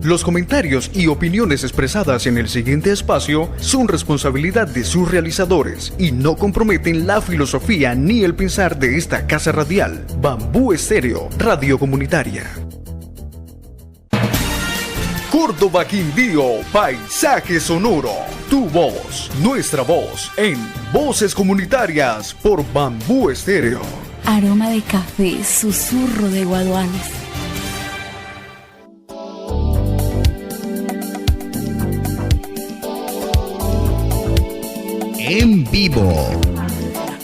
Los comentarios y opiniones expresadas en el siguiente espacio son responsabilidad de sus realizadores y no comprometen la filosofía ni el pensar de esta casa radial. Bambú Estéreo, radio comunitaria. Córdoba Quindío, paisaje sonoro. Tu voz, nuestra voz, en Voces Comunitarias por Bambú Estéreo. Aroma de café, susurro de guaduales. En vivo.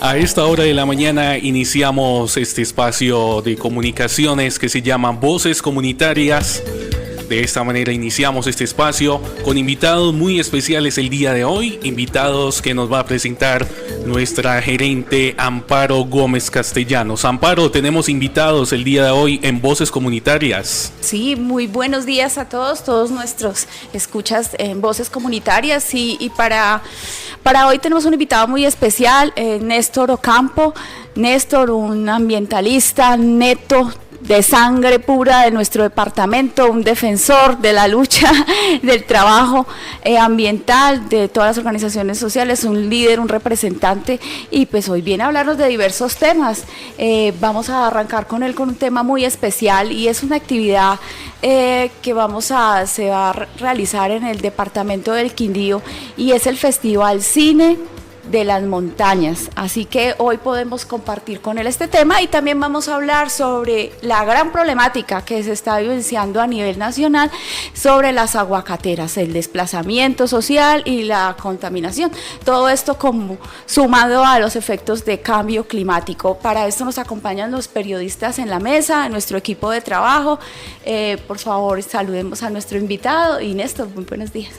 A esta hora de la mañana iniciamos este espacio de comunicaciones que se llama Voces Comunitarias. De esta manera iniciamos este espacio con invitados muy especiales el día de hoy, invitados que nos va a presentar nuestra gerente Amparo Gómez Castellanos. Amparo, tenemos invitados el día de hoy en Voces Comunitarias. Sí, muy buenos días a todos nuestros escuchas en Voces Comunitarias y para hoy tenemos un invitado muy especial, Néstor Ocampo. Néstor, un ambientalista neto, de sangre pura de nuestro departamento, un defensor de la lucha del trabajo ambiental de todas las organizaciones sociales, un líder, un representante, y pues hoy viene a hablarnos de diversos temas. Vamos a arrancar con él con un tema muy especial y es una actividad que se va a realizar en el departamento del Quindío y es el Festival Cine de las Montañas, así que hoy podemos compartir con él este tema y también vamos a hablar sobre la gran problemática que se está vivenciando a nivel nacional sobre las aguacateras, el desplazamiento social y la contaminación, todo esto como sumado a los efectos de cambio climático. Para esto nos acompañan los periodistas en la mesa, nuestro equipo de trabajo. Por favor, saludemos a nuestro invitado y Néstor, muy buenos días.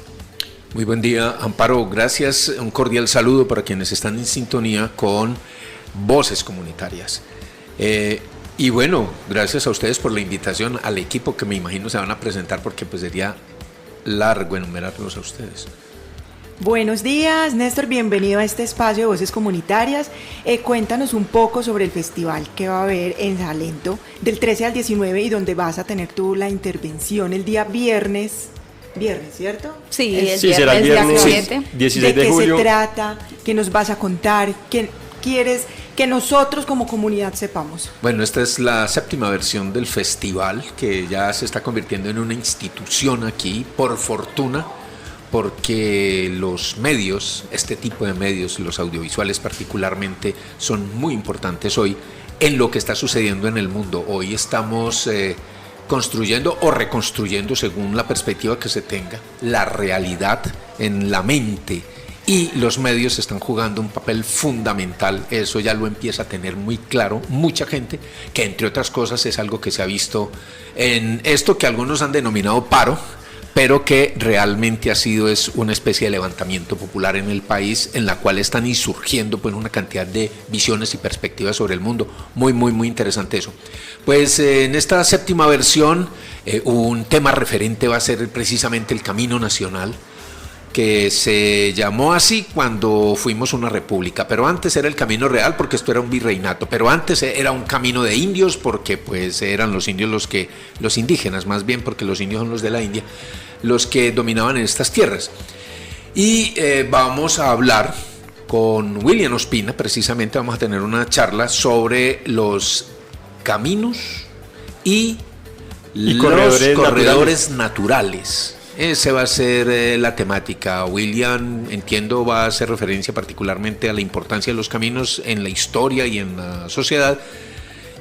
Muy buen día, Amparo, gracias, un cordial saludo para quienes están en sintonía con Voces Comunitarias. Y bueno, gracias a ustedes por la invitación, al equipo que me imagino se van a presentar porque pues sería largo enumerarlos a ustedes. Buenos días, Néstor, bienvenido a este espacio de Voces Comunitarias. Cuéntanos un poco sobre el festival que va a haber en Salento del 13 al 19 y donde vas a tener tú la intervención el día viernes, ¿cierto? Sí, el será el viernes 16 de julio. ¿De qué se trata? ¿Qué nos vas a contar? ¿Qué quieres que nosotros como comunidad sepamos? Bueno, esta es la 7ª versión del festival que ya se está convirtiendo en una institución aquí, por fortuna, porque los medios, este tipo de medios, los audiovisuales particularmente, son muy importantes hoy en lo que está sucediendo en el mundo. Hoy estamos construyendo o reconstruyendo, según la perspectiva que se tenga, la realidad en la mente, y los medios están jugando un papel fundamental. Eso ya lo empieza a tener muy claro mucha gente, que entre otras cosas es algo que se ha visto en esto que algunos han denominado paro, pero que realmente es una especie de levantamiento popular en el país, en la cual están insurgiendo pues una cantidad de visiones y perspectivas sobre el mundo. Muy interesante eso. Pues en esta 7ª versión, un tema referente va a ser precisamente el Camino Nacional, que se llamó así cuando fuimos una república, pero antes era el Camino Real porque esto era un virreinato, pero antes era un camino de indios porque pues eran los indios los indígenas más bien, porque los indios son los de la India, los que dominaban en estas tierras. Y vamos a hablar con William Ospina, precisamente vamos a tener una charla sobre los caminos y los corredores naturales. Esa va a ser la temática. William, entiendo, va a hacer referencia particularmente a la importancia de los caminos en la historia y en la sociedad,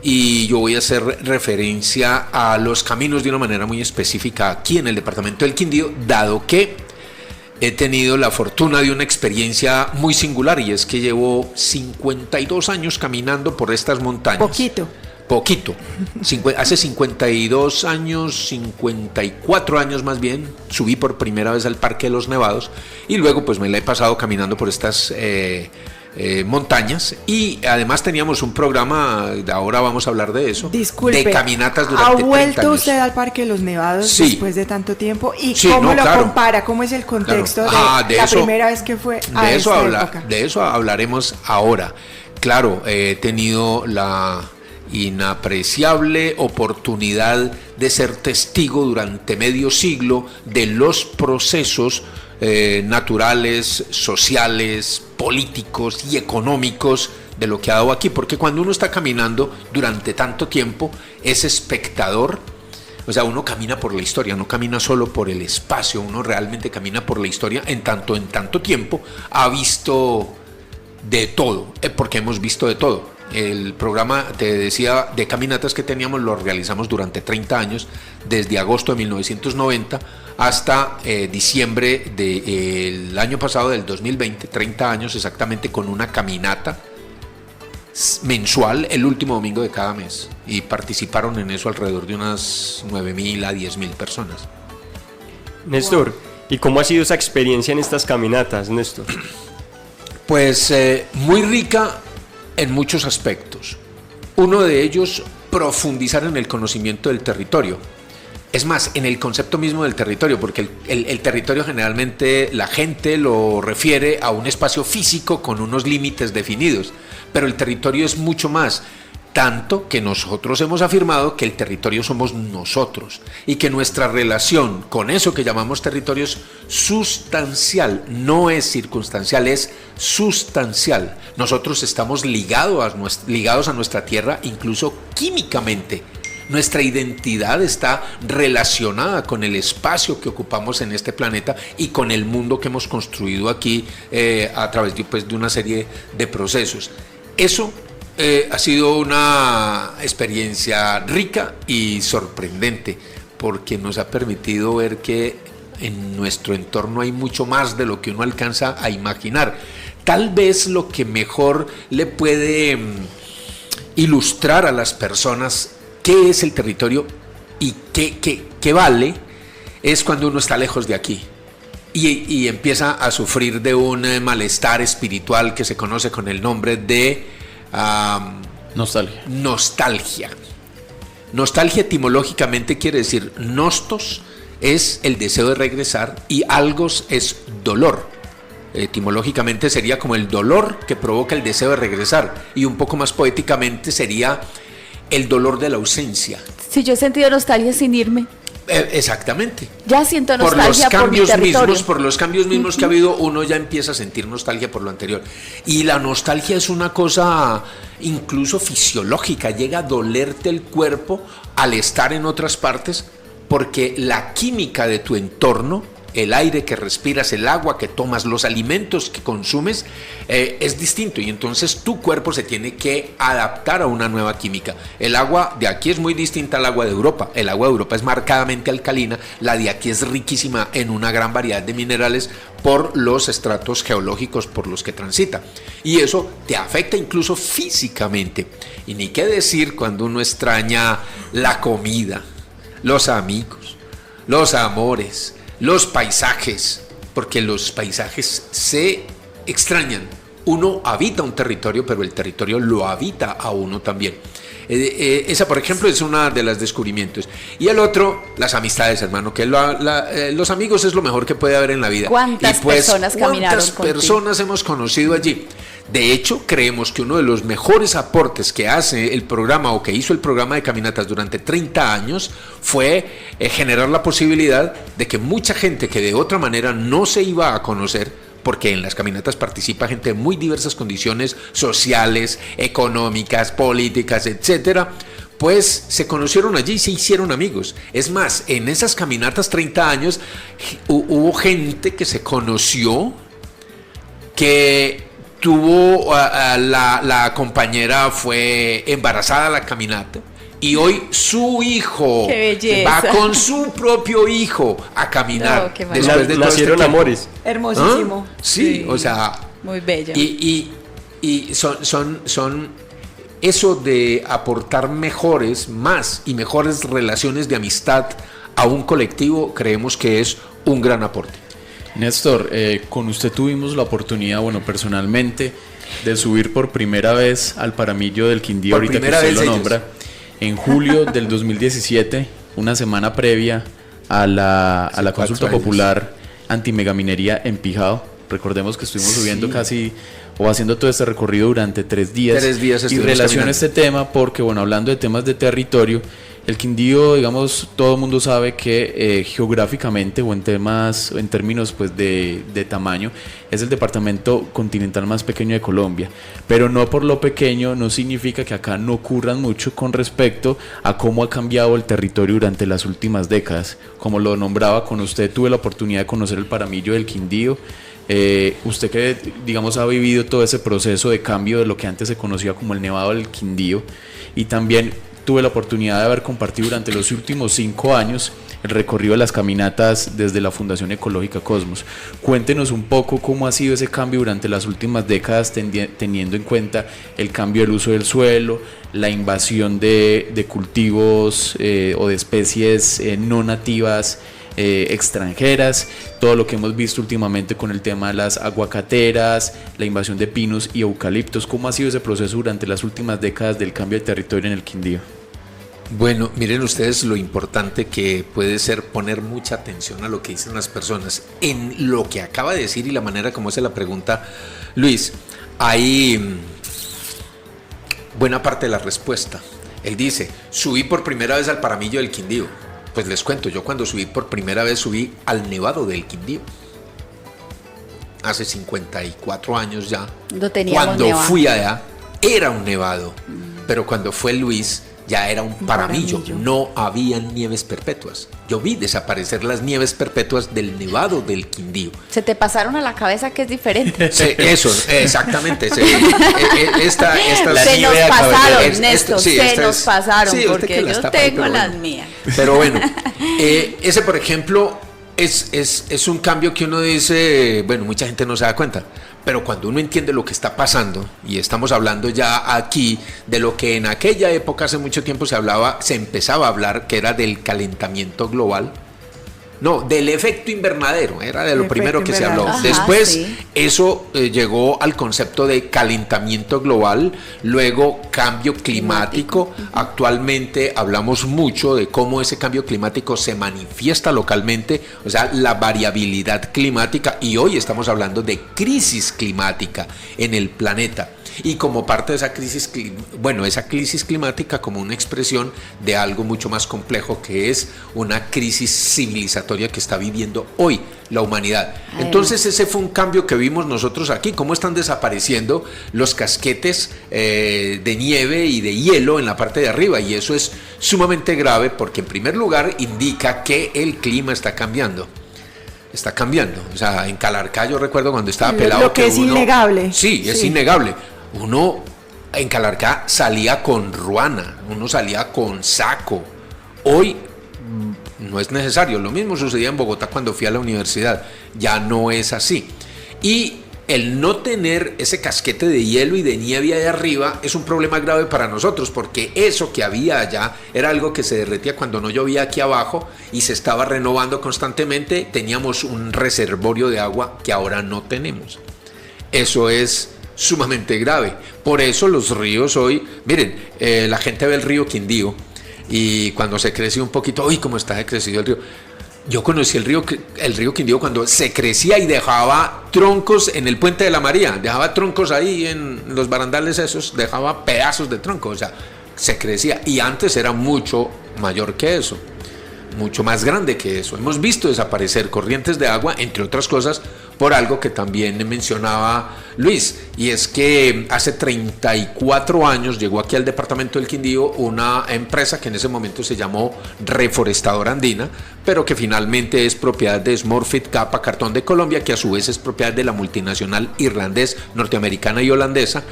y yo voy a hacer referencia a los caminos de una manera muy específica aquí en el departamento del Quindío, dado que he tenido la fortuna de una experiencia muy singular, y es que llevo 52 años caminando por estas montañas. Poquito. Hace 52 años, 54 años más bien, subí por primera vez al Parque de los Nevados y luego pues me la he pasado caminando por estas montañas, y además teníamos un programa, ahora vamos a hablar de eso. Disculpe, de caminatas durante 30 años. ¿Ha vuelto usted al Parque de los Nevados después de tanto tiempo? ¿Y cómo lo compara? ¿Cómo es el contexto de la primera vez que fue a esta época? De eso hablaremos ahora. Claro, he tenido la inapreciable oportunidad de ser testigo durante medio siglo de los procesos naturales, sociales, políticos y económicos de lo que ha dado aquí, porque cuando uno está caminando durante tanto tiempo es espectador. O sea, uno camina por la historia, no camina solo por el espacio, uno realmente camina por la historia en tanto tiempo ha visto de todo, porque hemos visto de todo. El programa, te decía, de caminatas que teníamos lo realizamos durante 30 años, desde agosto de 1990 hasta diciembre del año pasado, del 2020, 30 años exactamente, con una caminata mensual el último domingo de cada mes, y participaron en eso alrededor de unas 9.000 a 10.000 personas. Néstor, ¿y cómo ha sido esa experiencia en estas caminatas, Néstor? Pues muy rica en muchos aspectos. Uno de ellos, profundizar en el conocimiento del territorio. Es más, en el concepto mismo del territorio, porque el territorio generalmente la gente lo refiere a un espacio físico con unos límites definidos, pero el territorio es mucho más, tanto que nosotros hemos afirmado que el territorio somos nosotros y que nuestra relación con eso que llamamos territorio es sustancial, no es circunstancial, es sustancial. Nosotros estamos ligados a nuestra tierra, incluso químicamente. Nuestra identidad está relacionada con el espacio que ocupamos en este planeta y con el mundo que hemos construido aquí a través de una serie de procesos. Eso ha sido una experiencia rica y sorprendente, porque nos ha permitido ver que en nuestro entorno hay mucho más de lo que uno alcanza a imaginar. Tal vez lo que mejor le puede ilustrar a las personas qué es el territorio y qué vale es cuando uno está lejos de aquí y empieza a sufrir de un malestar espiritual que se conoce con el nombre de nostalgia. Nostalgia etimológicamente quiere decir nostos, es el deseo de regresar, y algos es dolor. Etimológicamente sería como el dolor que provoca el deseo de regresar, y un poco más poéticamente sería el dolor de la ausencia. Si yo he sentido nostalgia sin irme. Exactamente. Ya siento nostalgia por mi territorio. Por los cambios mismos que ha habido, uno ya empieza a sentir nostalgia por lo anterior. Y la nostalgia es una cosa incluso fisiológica, llega a dolerte el cuerpo al estar en otras partes, porque la química de tu entorno, el aire que respiras, el agua que tomas, los alimentos que consumes, es distinto, y entonces tu cuerpo se tiene que adaptar a una nueva química. El agua de aquí es muy distinta al agua de Europa. El agua de Europa es marcadamente alcalina, la de aquí es riquísima en una gran variedad de minerales por los estratos geológicos por los que transita, y eso te afecta incluso físicamente. Y ni qué decir cuando uno extraña la comida, los amigos, los amores, los paisajes, porque los paisajes se extrañan. Uno habita un territorio, pero el territorio lo habita a uno también. Esa, por ejemplo, es una de los descubrimientos. Y el otro, las amistades, hermano, que los amigos es lo mejor que puede haber en la vida. ¿Cuántas personas caminaron contigo? ¿Cuántas personas hemos conocido allí? De hecho, creemos que uno de los mejores aportes que hace el programa, o que hizo el programa de caminatas durante 30 años, fue generar la posibilidad de que mucha gente que de otra manera no se iba a conocer, porque en las caminatas participa gente de muy diversas condiciones sociales, económicas, políticas, etcétera, pues se conocieron allí y se hicieron amigos. Es más, en esas caminatas 30 años hubo gente que se conoció, que tuvo la compañera, fue embarazada a la caminata, y hoy su hijo va con su propio hijo a caminar. No, después de nacieron amores. Hermosísimo. ¿Ah? Sí, o sea, muy bello. Y son eso de aportar más y mejores relaciones de amistad a un colectivo, creemos que es un gran aporte. Néstor, con usted tuvimos la oportunidad, bueno, personalmente, de subir por primera vez al Paramillo del Quindío, ahorita que usted lo nombra, en julio del 2017, una semana previa a la consulta popular antimegaminería en Pijao. Recordemos que estuvimos subiendo casi o haciendo todo este recorrido durante 3 días. 3 días y relaciono este tema porque, bueno, hablando de temas de territorio, el Quindío, digamos, todo el mundo sabe que geográficamente o en términos pues de tamaño, es el departamento continental más pequeño de Colombia, pero no por lo pequeño no significa que acá no ocurran mucho con respecto a cómo ha cambiado el territorio durante las últimas décadas. Como lo nombraba con usted, tuve la oportunidad de conocer el Paramillo del Quindío. Usted que, digamos, ha vivido todo ese proceso de cambio de lo que antes se conocía como el Nevado del Quindío, y también tuve la oportunidad de haber compartido durante los últimos 5 años el recorrido de las caminatas desde la Fundación Ecológica Cosmos. Cuéntenos un poco cómo ha sido ese cambio durante las últimas décadas, teniendo en cuenta el cambio del uso del suelo, la invasión de cultivos o de especies no nativas extranjeras, todo lo que hemos visto últimamente con el tema de las aguacateras, la invasión de pinos y eucaliptos. ¿Cómo ha sido ese proceso durante las últimas décadas del cambio de territorio en el Quindío? Bueno, miren ustedes lo importante que puede ser poner mucha atención a lo que dicen las personas. En lo que acaba de decir y la manera como hace la pregunta Luis, hay buena parte de la respuesta. Él dice, subí por primera vez al Paramillo del Quindío. Pues les cuento, yo cuando subí por primera vez subí al Nevado del Quindío. Hace 54 años ya. Cuando fui allá era un nevado, pero cuando fue Luis ya era un paramillo. No habían nieves perpetuas. Yo vi desaparecer las nieves perpetuas del Nevado del Quindío. Se te pasaron a la cabeza que es diferente. Sí, eso, exactamente. Se nos pasaron, Néstor, se nos pasaron, porque yo tengo las mías. Pero bueno, ese por ejemplo es un cambio que uno dice, bueno, mucha gente no se da cuenta, pero cuando uno entiende lo que está pasando, y estamos hablando ya aquí de lo que en aquella época hace mucho tiempo se empezaba a hablar, que era del calentamiento global. No, del efecto invernadero, era de lo primero que se habló. Ajá, después sí. Eso llegó al concepto de calentamiento global, luego cambio climático. Actualmente hablamos mucho de cómo ese cambio climático se manifiesta localmente, o sea, la variabilidad climática, y hoy estamos hablando de crisis climática en el planeta. Y como parte de esa esa crisis climática como una expresión de algo mucho más complejo, que es una crisis civilizatoria que está viviendo hoy la humanidad. Entonces ese fue un cambio que vimos nosotros aquí, cómo están desapareciendo los casquetes de nieve y de hielo en la parte de arriba, y eso es sumamente grave porque en primer lugar indica que el clima está cambiando. Está cambiando, o sea, en Calarcá yo recuerdo cuando estaba pelado. Lo que es innegable. Sí, es innegable. Uno en Calarcá salía con ruana, uno salía con saco. Hoy no es necesario. Lo mismo sucedía en Bogotá cuando fui a la universidad. Ya no es así. Y el no tener ese casquete de hielo y de nieve ahí arriba es un problema grave para nosotros, porque eso que había allá era algo que se derretía cuando no llovía aquí abajo y se estaba renovando constantemente. Teníamos un reservorio de agua que ahora no tenemos. Eso es sumamente grave. Por eso los ríos hoy, miren, la gente ve el río Quindío y cuando se crece un poquito, ¡uy, cómo está crecido el río! Yo conocí el río Quindío cuando se crecía y dejaba troncos en el Puente de la María, dejaba troncos ahí en los barandales esos, dejaba pedazos de troncos, o sea, se crecía, y antes era mucho mayor que eso, mucho más grande que eso. Hemos visto desaparecer corrientes de agua, entre otras cosas, por algo que también mencionaba Luis, y es que hace 34 años llegó aquí al departamento del Quindío una empresa que en ese momento se llamó Reforestadora Andina, pero que finalmente es propiedad de Smurfit Kappa Cartón de Colombia, que a su vez es propiedad de la multinacional irlandés, norteamericana y holandesa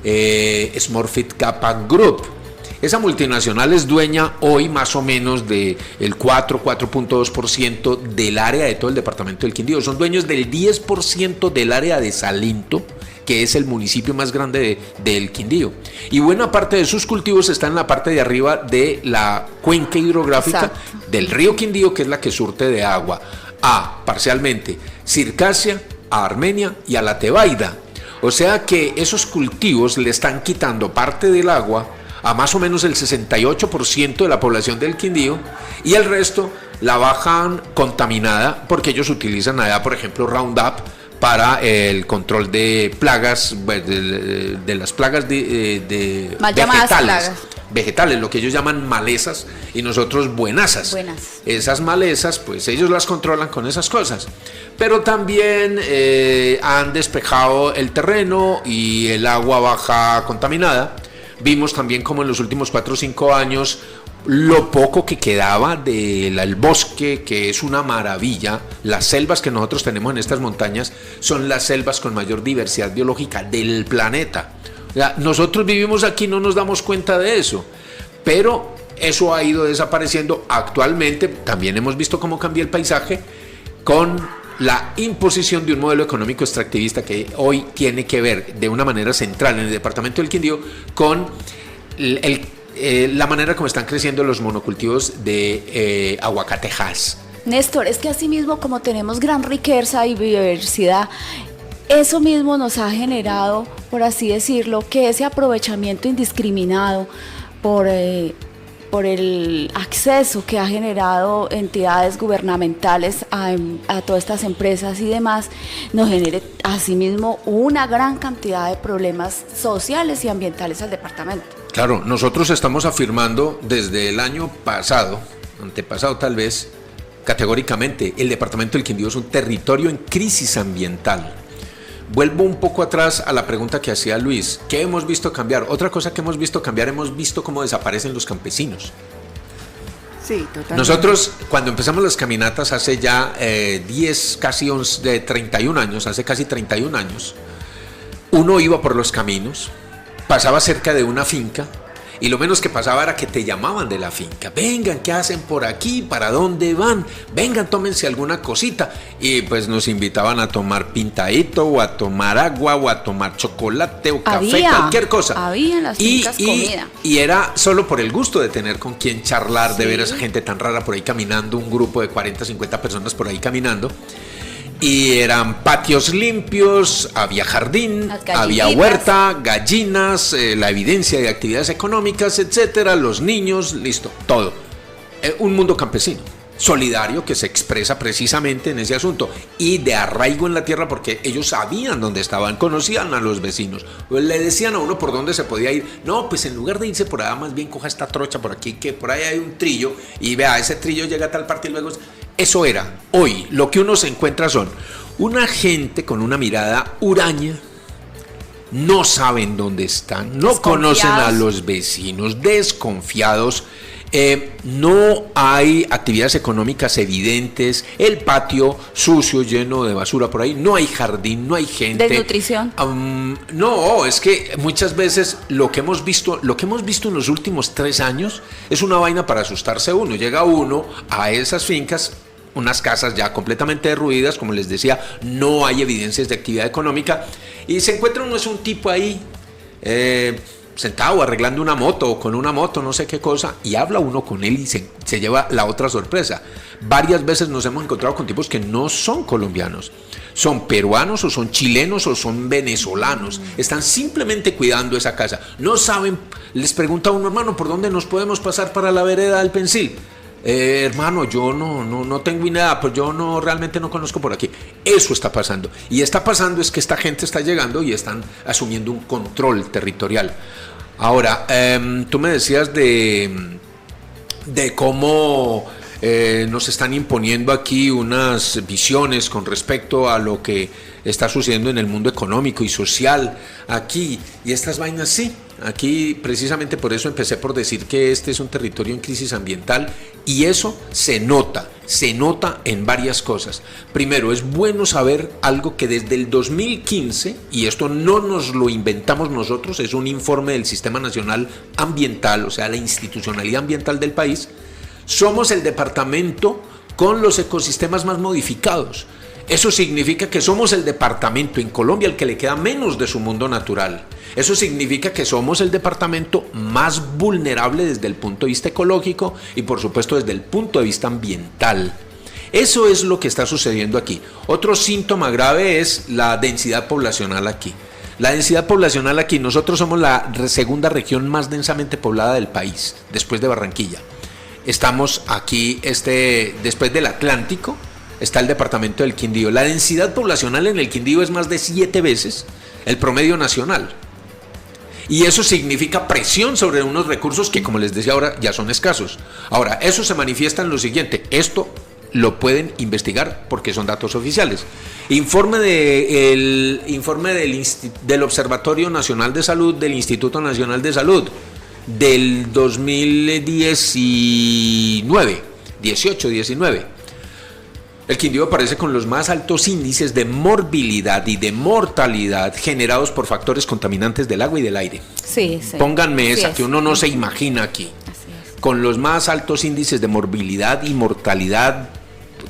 Smurfit Kappa Group. Esa multinacional es dueña hoy más o menos del 4.2% del área de todo el departamento del Quindío. Son dueños del 10% del área de Salento, que es el municipio más grande del Quindío. Y buena parte de sus cultivos está en la parte de arriba de la cuenca hidrográfica del río Quindío, que es la que surte de agua a, parcialmente, Circasia, a Armenia y a la Tebaida. O sea que esos cultivos le están quitando parte del agua a más o menos el 68% de la población del Quindío, y el resto la bajan contaminada porque ellos utilizan allá, por ejemplo, Roundup para el control de plagas, de las plagas de mal llamadas vegetales. plagas. Vegetales, lo que ellos llaman malezas y nosotros buenasas. Esas malezas, pues ellos las controlan con esas cosas. Pero también han despejado el terreno y el agua baja contaminada. Vimos también como en los últimos 4 o 5 años lo poco que quedaba del bosque, que es una maravilla. Las selvas que nosotros tenemos en estas montañas son las selvas con mayor diversidad biológica del planeta. O sea, nosotros vivimos aquí, no nos damos cuenta de eso, pero eso ha ido desapareciendo. Actualmente también hemos visto cómo cambia el paisaje con la imposición de un modelo económico extractivista que hoy tiene que ver de una manera central en el departamento del Quindío con la manera como están creciendo los monocultivos de aguacatejas. Néstor, es que así mismo como tenemos gran riqueza y biodiversidad, eso mismo nos ha generado, por así decirlo, que ese aprovechamiento indiscriminado por el acceso que ha generado entidades gubernamentales a todas estas empresas y demás, nos genere asimismo una gran cantidad de problemas sociales y ambientales al departamento. Claro, nosotros estamos afirmando desde el año pasado, antepasado tal vez, categóricamente, el departamento del Quindío es un territorio en crisis ambiental. Vuelvo un poco atrás a la pregunta que hacía Luis. ¿Qué hemos visto cambiar? Otra cosa que hemos visto cambiar, hemos visto cómo desaparecen los campesinos. Sí, totalmente. Nosotros, cuando empezamos las caminatas hace ya 31 años, hace casi 31 años, uno iba por los caminos, pasaba cerca de una finca, y lo menos que pasaba era que te llamaban de la finca. Vengan, ¿qué hacen por aquí? ¿Para dónde van? Vengan, tómense alguna cosita. Y pues nos invitaban a tomar pintadito, o a tomar agua, o a tomar chocolate, o café, cualquier cosa. Había en las fincas comida. Y era solo por el gusto de tener con quien charlar, de ver a esa gente tan rara por ahí caminando, un grupo de 40, 50 personas por ahí caminando. Y eran patios limpios, había jardín, había huerta, gallinas, la evidencia de actividades económicas, etcétera, los niños, listo, todo. Un mundo campesino, solidario, que se expresa precisamente en ese asunto y de arraigo en la tierra, porque ellos sabían dónde estaban, conocían a los vecinos, le decían a uno por dónde se podía ir. No, pues en lugar de irse por allá, más bien coja esta trocha por aquí, que por ahí hay un trillo y vea, ese trillo llega a tal parte y luego... Eso era. Hoy lo que uno se encuentra son una gente con una mirada huraña, no saben dónde están, no conocen a los vecinos, desconfiados, no hay actividades económicas evidentes, el patio sucio, lleno de basura por ahí, no hay jardín, no hay gente. ¿Desnutrición? No, es que muchas veces lo que hemos visto en los últimos 3 años es una vaina para asustarse uno. Llega uno a esas fincas, unas casas ya completamente derruidas, como les decía, no hay evidencias de actividad económica, y se encuentra uno, es un tipo ahí sentado arreglando una moto o con una moto, no sé qué cosa, y habla uno con él y se lleva la otra sorpresa. Varias veces nos hemos encontrado con tipos que no son colombianos, son peruanos o son chilenos o son venezolanos, están simplemente cuidando esa casa, no saben, les pregunta a uno, hermano, ¿por dónde nos podemos pasar para la vereda del Pensil? Hermano, yo no tengo idea, pues yo realmente no conozco por aquí. Eso está pasando, y está pasando es que esta gente está llegando y están asumiendo un control territorial. Ahora, tú me decías de cómo nos están imponiendo aquí unas visiones con respecto a lo que está sucediendo en el mundo económico y social aquí, y estas vainas. Sí, aquí precisamente por eso empecé por decir que este es un territorio en crisis ambiental, y eso se nota en varias cosas. Primero, es bueno saber algo que desde el 2015, y esto no nos lo inventamos nosotros, es un informe del Sistema Nacional Ambiental, o sea, la institucionalidad ambiental del país, somos el departamento con los ecosistemas más modificados. Eso significa que somos el departamento en Colombia al que le queda menos de su mundo natural. Eso significa que somos el departamento más vulnerable desde el punto de vista ecológico y por supuesto desde el punto de vista ambiental. Eso es lo que está sucediendo aquí. Otro síntoma grave es la densidad poblacional aquí. La densidad poblacional aquí, nosotros somos la segunda región más densamente poblada del país, después de Barranquilla. Estamos aquí, después del Atlántico, está el departamento del Quindío. La densidad poblacional en el Quindío es más de 7 veces el promedio nacional. Y eso significa presión sobre unos recursos que, como les decía ahora, ya son escasos. Ahora, eso se manifiesta en lo siguiente. Esto lo pueden investigar porque son datos oficiales. Informe del Observatorio Nacional de Salud del Instituto Nacional de Salud del 2019, 18-19. El Quindío aparece con los más altos índices de morbilidad y de mortalidad generados por factores contaminantes del agua y del aire. Sí, sí. Pónganme esa, que uno no se imagina aquí. Con los más altos índices de morbilidad y mortalidad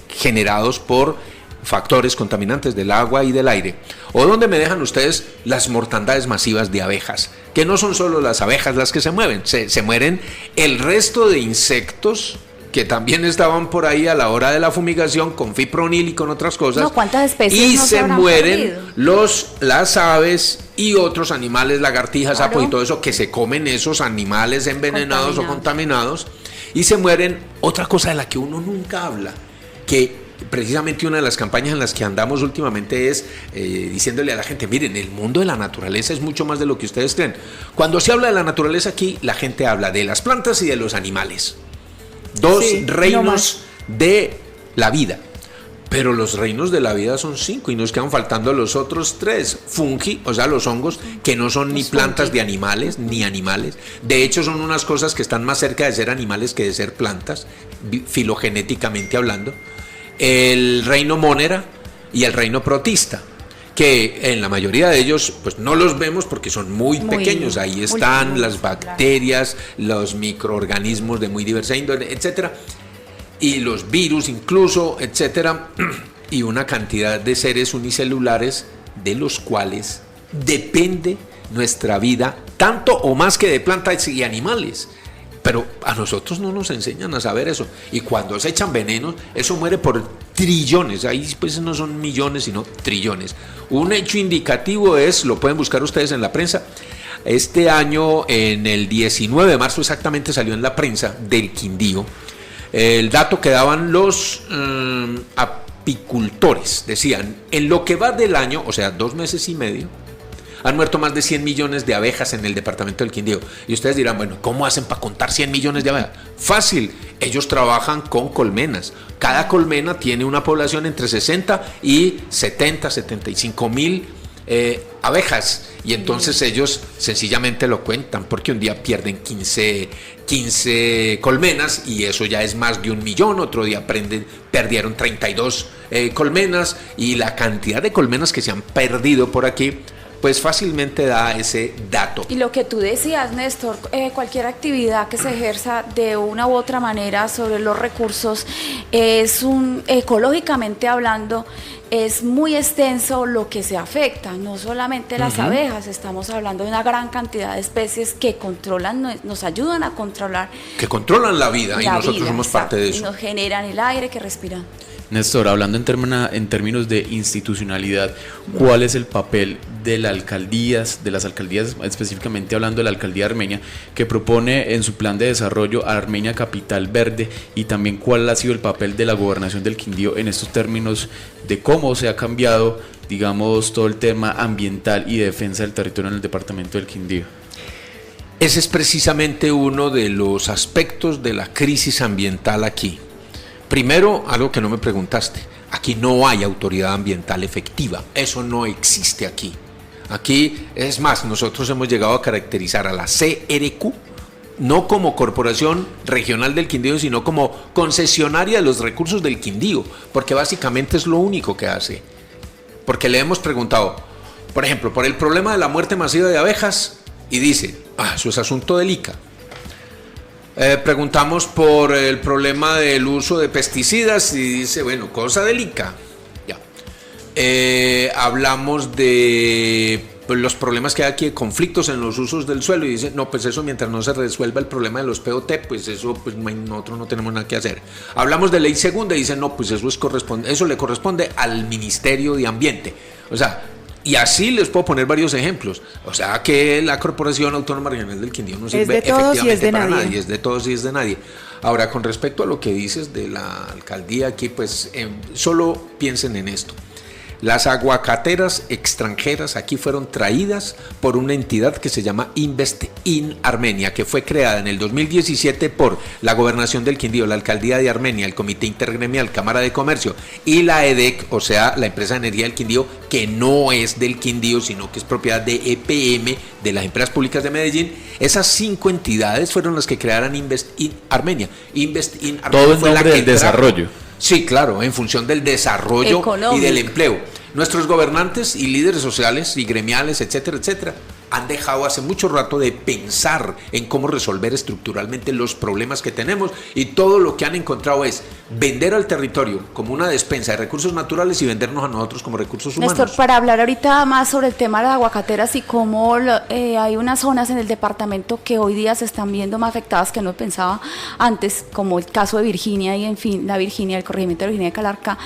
generados por factores contaminantes del agua y del aire. ¿O dónde me dejan ustedes las mortandades masivas de abejas? Que no son solo las abejas las que se mueven, se mueren el resto de insectos que también estaban por ahí a la hora de la fumigación con fipronil y con otras cosas. No, ¿cuántas especies y no se mueren perdido? las aves y otros animales, lagartijas, sapos y todo eso, que se comen esos animales envenenados o contaminados, y se mueren. Otra cosa de la que uno nunca habla, que precisamente una de las campañas en las que andamos últimamente es diciéndole a la gente, miren, el mundo de la naturaleza es mucho más de lo que ustedes creen. Cuando se habla de la naturaleza aquí, la gente habla de las plantas y de los animales. Dos reinos de la vida. Pero los reinos de la vida son 5 y nos quedan faltando los otros 3. Fungi, o sea, los hongos, que no son ni plantas de animales, ni animales. De hecho, son unas cosas que están más cerca de ser animales que de ser plantas, filogenéticamente hablando. El reino monera y el reino protista, que en la mayoría de ellos pues no los vemos porque son muy pequeños. Ahí están las bacterias, los microorganismos de muy diversa índole, etcétera, y los virus incluso, etcétera, y una cantidad de seres unicelulares de los cuales depende nuestra vida, tanto o más que de plantas y animales. Pero a nosotros no nos enseñan a saber eso. Y cuando se echan venenos, eso muere por trillones. Ahí pues no son millones, sino trillones. Un hecho indicativo es, lo pueden buscar ustedes en la prensa, este año, en el 19 de marzo exactamente, salió en la prensa del Quindío el dato que daban los apicultores. Decían, en lo que va del año, o sea, 2 meses y medio, han muerto más de 100 millones de abejas en el departamento del Quindío. Y ustedes dirán, bueno, ¿cómo hacen para contar 100 millones de abejas? Fácil, ellos trabajan con colmenas. Cada colmena tiene una población entre 60 y 70, 75 mil abejas. Y entonces ellos sencillamente lo cuentan, porque un día pierden 15 colmenas y eso ya es más de 1 millón. Otro día perdieron 32 colmenas, y la cantidad de colmenas que se han perdido por aquí pues fácilmente da ese dato. Y lo que tú decías, Néstor, cualquier actividad que se ejerza de una u otra manera sobre los recursos es ecológicamente hablando, es muy extenso lo que se afecta, no solamente las abejas, estamos hablando de una gran cantidad de especies que controlan, nos ayudan a controlar. Que controlan la vida, y nosotros somos parte de eso. Y nos generan el aire que respiran. Néstor, hablando en términos de institucionalidad, ¿cuál es el papel de las alcaldías, específicamente hablando de la alcaldía Armenia, que propone en su plan de desarrollo a Armenia Capital Verde, y también cuál ha sido el papel de la gobernación del Quindío en estos términos de cómo se ha cambiado, digamos, todo el tema ambiental y de defensa del territorio en el departamento del Quindío? Ese es precisamente uno de los aspectos de la crisis ambiental aquí. Primero, algo que no me preguntaste, aquí no hay autoridad ambiental efectiva, eso no existe aquí. Aquí, es más, nosotros hemos llegado a caracterizar a la CRQ no como Corporación Regional del Quindío, sino como concesionaria de los recursos del Quindío, porque básicamente es lo único que hace. Porque le hemos preguntado, por ejemplo, por el problema de la muerte masiva de abejas, y dice, eso es asunto del ICA. Preguntamos por el problema del uso de pesticidas y dice, bueno, cosa del ICA. Ya. Hablamos de los problemas que hay aquí, conflictos en los usos del suelo, y dice, no, pues eso mientras no se resuelva el problema de los POT, pues eso pues nosotros no tenemos nada que hacer. Hablamos de ley segunda y dice, no, pues eso le corresponde al Ministerio de Ambiente. O sea, Y así les puedo poner varios ejemplos. O sea que la Corporación Autónoma Regional del Quindío no sirve efectivamente para nadie. Es de todos y es de nadie. Ahora, con respecto a lo que dices de la alcaldía aquí, pues solo piensen en esto. Las aguacateras extranjeras aquí fueron traídas por una entidad que se llama Invest in Armenia, que fue creada en el 2017 por la Gobernación del Quindío, la Alcaldía de Armenia, el Comité Intergremial, Cámara de Comercio y la EDEC, o sea, la Empresa de Energía del Quindío, que no es del Quindío, sino que es propiedad de EPM, de las Empresas Públicas de Medellín. Esas 5 entidades fueron las que crearon Invest in Armenia. Invest in Armenia todo en nombre del desarrollo. Sí, claro, en función del desarrollo económico y del empleo. Nuestros gobernantes y líderes sociales y gremiales, etcétera, etcétera, han dejado hace mucho rato de pensar en cómo resolver estructuralmente los problemas que tenemos, y todo lo que han encontrado es vender al territorio como una despensa de recursos naturales y vendernos a nosotros como recursos humanos. Néstor, para hablar ahorita más sobre el tema de las aguacateras y cómo hay unas zonas en el departamento que hoy día se están viendo más afectadas que no pensaba antes, como el caso de Virginia y en fin, la Virginia, el corregimiento de Virginia de Calarcá.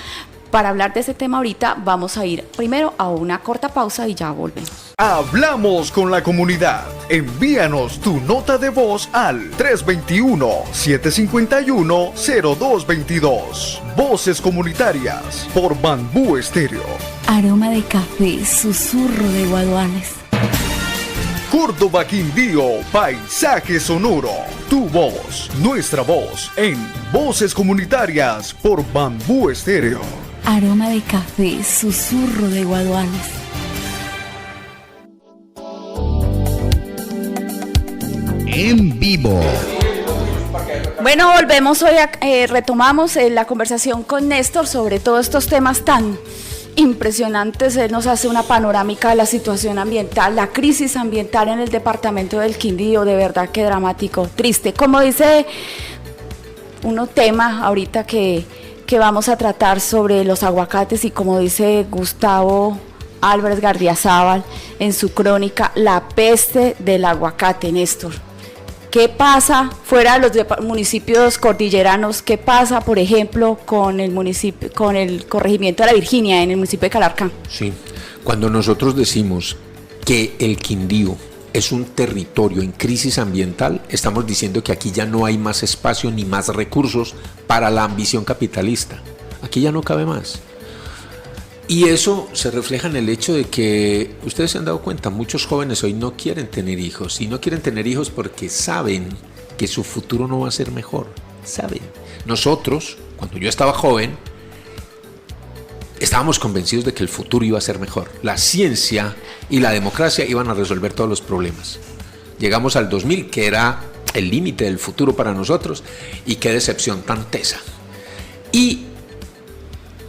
Para hablar de ese tema ahorita vamos a ir primero a una corta pausa y ya volvemos. Hablamos con la comunidad. Envíanos tu nota de voz al 321-751-0222. Voces comunitarias por Bambú Estéreo. Aroma de café, susurro de guaduales. Córdoba Quindío, paisaje sonoro. Tu voz, nuestra voz en Voces Comunitarias por Bambú Estéreo. Aroma de café, susurro de guaduales. En vivo. Bueno, volvemos hoy, retomamos la conversación con Néstor sobre todos estos temas tan impresionantes. Él nos hace una panorámica de la situación ambiental, la crisis ambiental en el departamento del Quindío, de verdad que dramático, triste. Como dice uno tema ahorita que vamos a tratar sobre los aguacates, y como dice Gustavo Álvarez Gardiazabal en su crónica, la peste del aguacate, Néstor. ¿Qué pasa fuera de los municipios cordilleranos? ¿Qué pasa, por ejemplo, con el municipio, con el corregimiento de la Virginia, en el municipio de Calarcá? Sí, cuando nosotros decimos que el Quindío es un territorio en crisis ambiental, estamos diciendo que aquí ya no hay más espacio ni más recursos para la ambición capitalista. Aquí ya no cabe más. Y eso se refleja en el hecho de que, ustedes se han dado cuenta, muchos jóvenes hoy no quieren tener hijos, y no quieren tener hijos porque saben que su futuro no va a ser mejor, saben. Nosotros, cuando yo estaba joven, estábamos convencidos de que el futuro iba a ser mejor. La ciencia y la democracia iban a resolver todos los problemas. Llegamos al 2000, que era el límite del futuro para nosotros, y qué decepción tan tesa. Y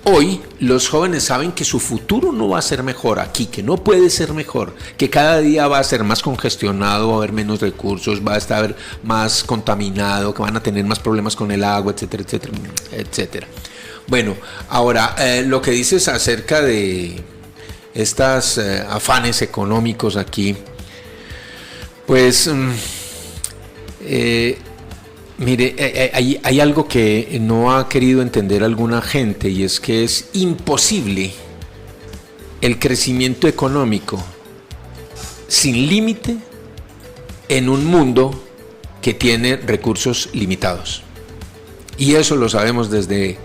hoy los jóvenes saben que su futuro no va a ser mejor aquí, que no puede ser mejor, que cada día va a ser más congestionado, va a haber menos recursos, va a estar más contaminado, que van a tener más problemas con el agua, etcétera, etcétera, etcétera. Bueno, ahora lo que dices acerca de estos afanes económicos aquí, pues mire, hay algo que no ha querido entender alguna gente, y es que es imposible el crecimiento económico sin límite en un mundo que tiene recursos limitados. Y eso lo sabemos desde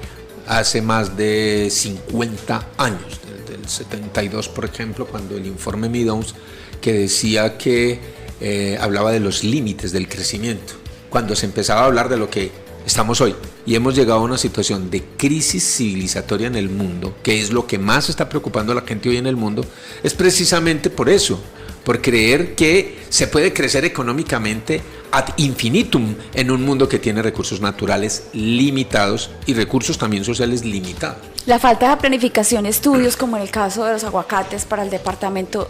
hace más de 50 años, desde el 72, por ejemplo, cuando el informe Meadows, que decía que hablaba de los límites del crecimiento, cuando se empezaba a hablar de lo que estamos hoy, y hemos llegado a una situación de crisis civilizatoria en el mundo, que es lo que más está preocupando a la gente hoy en el mundo, es precisamente por eso, por creer que se puede crecer económicamente ad infinitum en un mundo que tiene recursos naturales limitados y recursos también sociales limitados. La falta de planificación, estudios como en el caso de los aguacates para el departamento,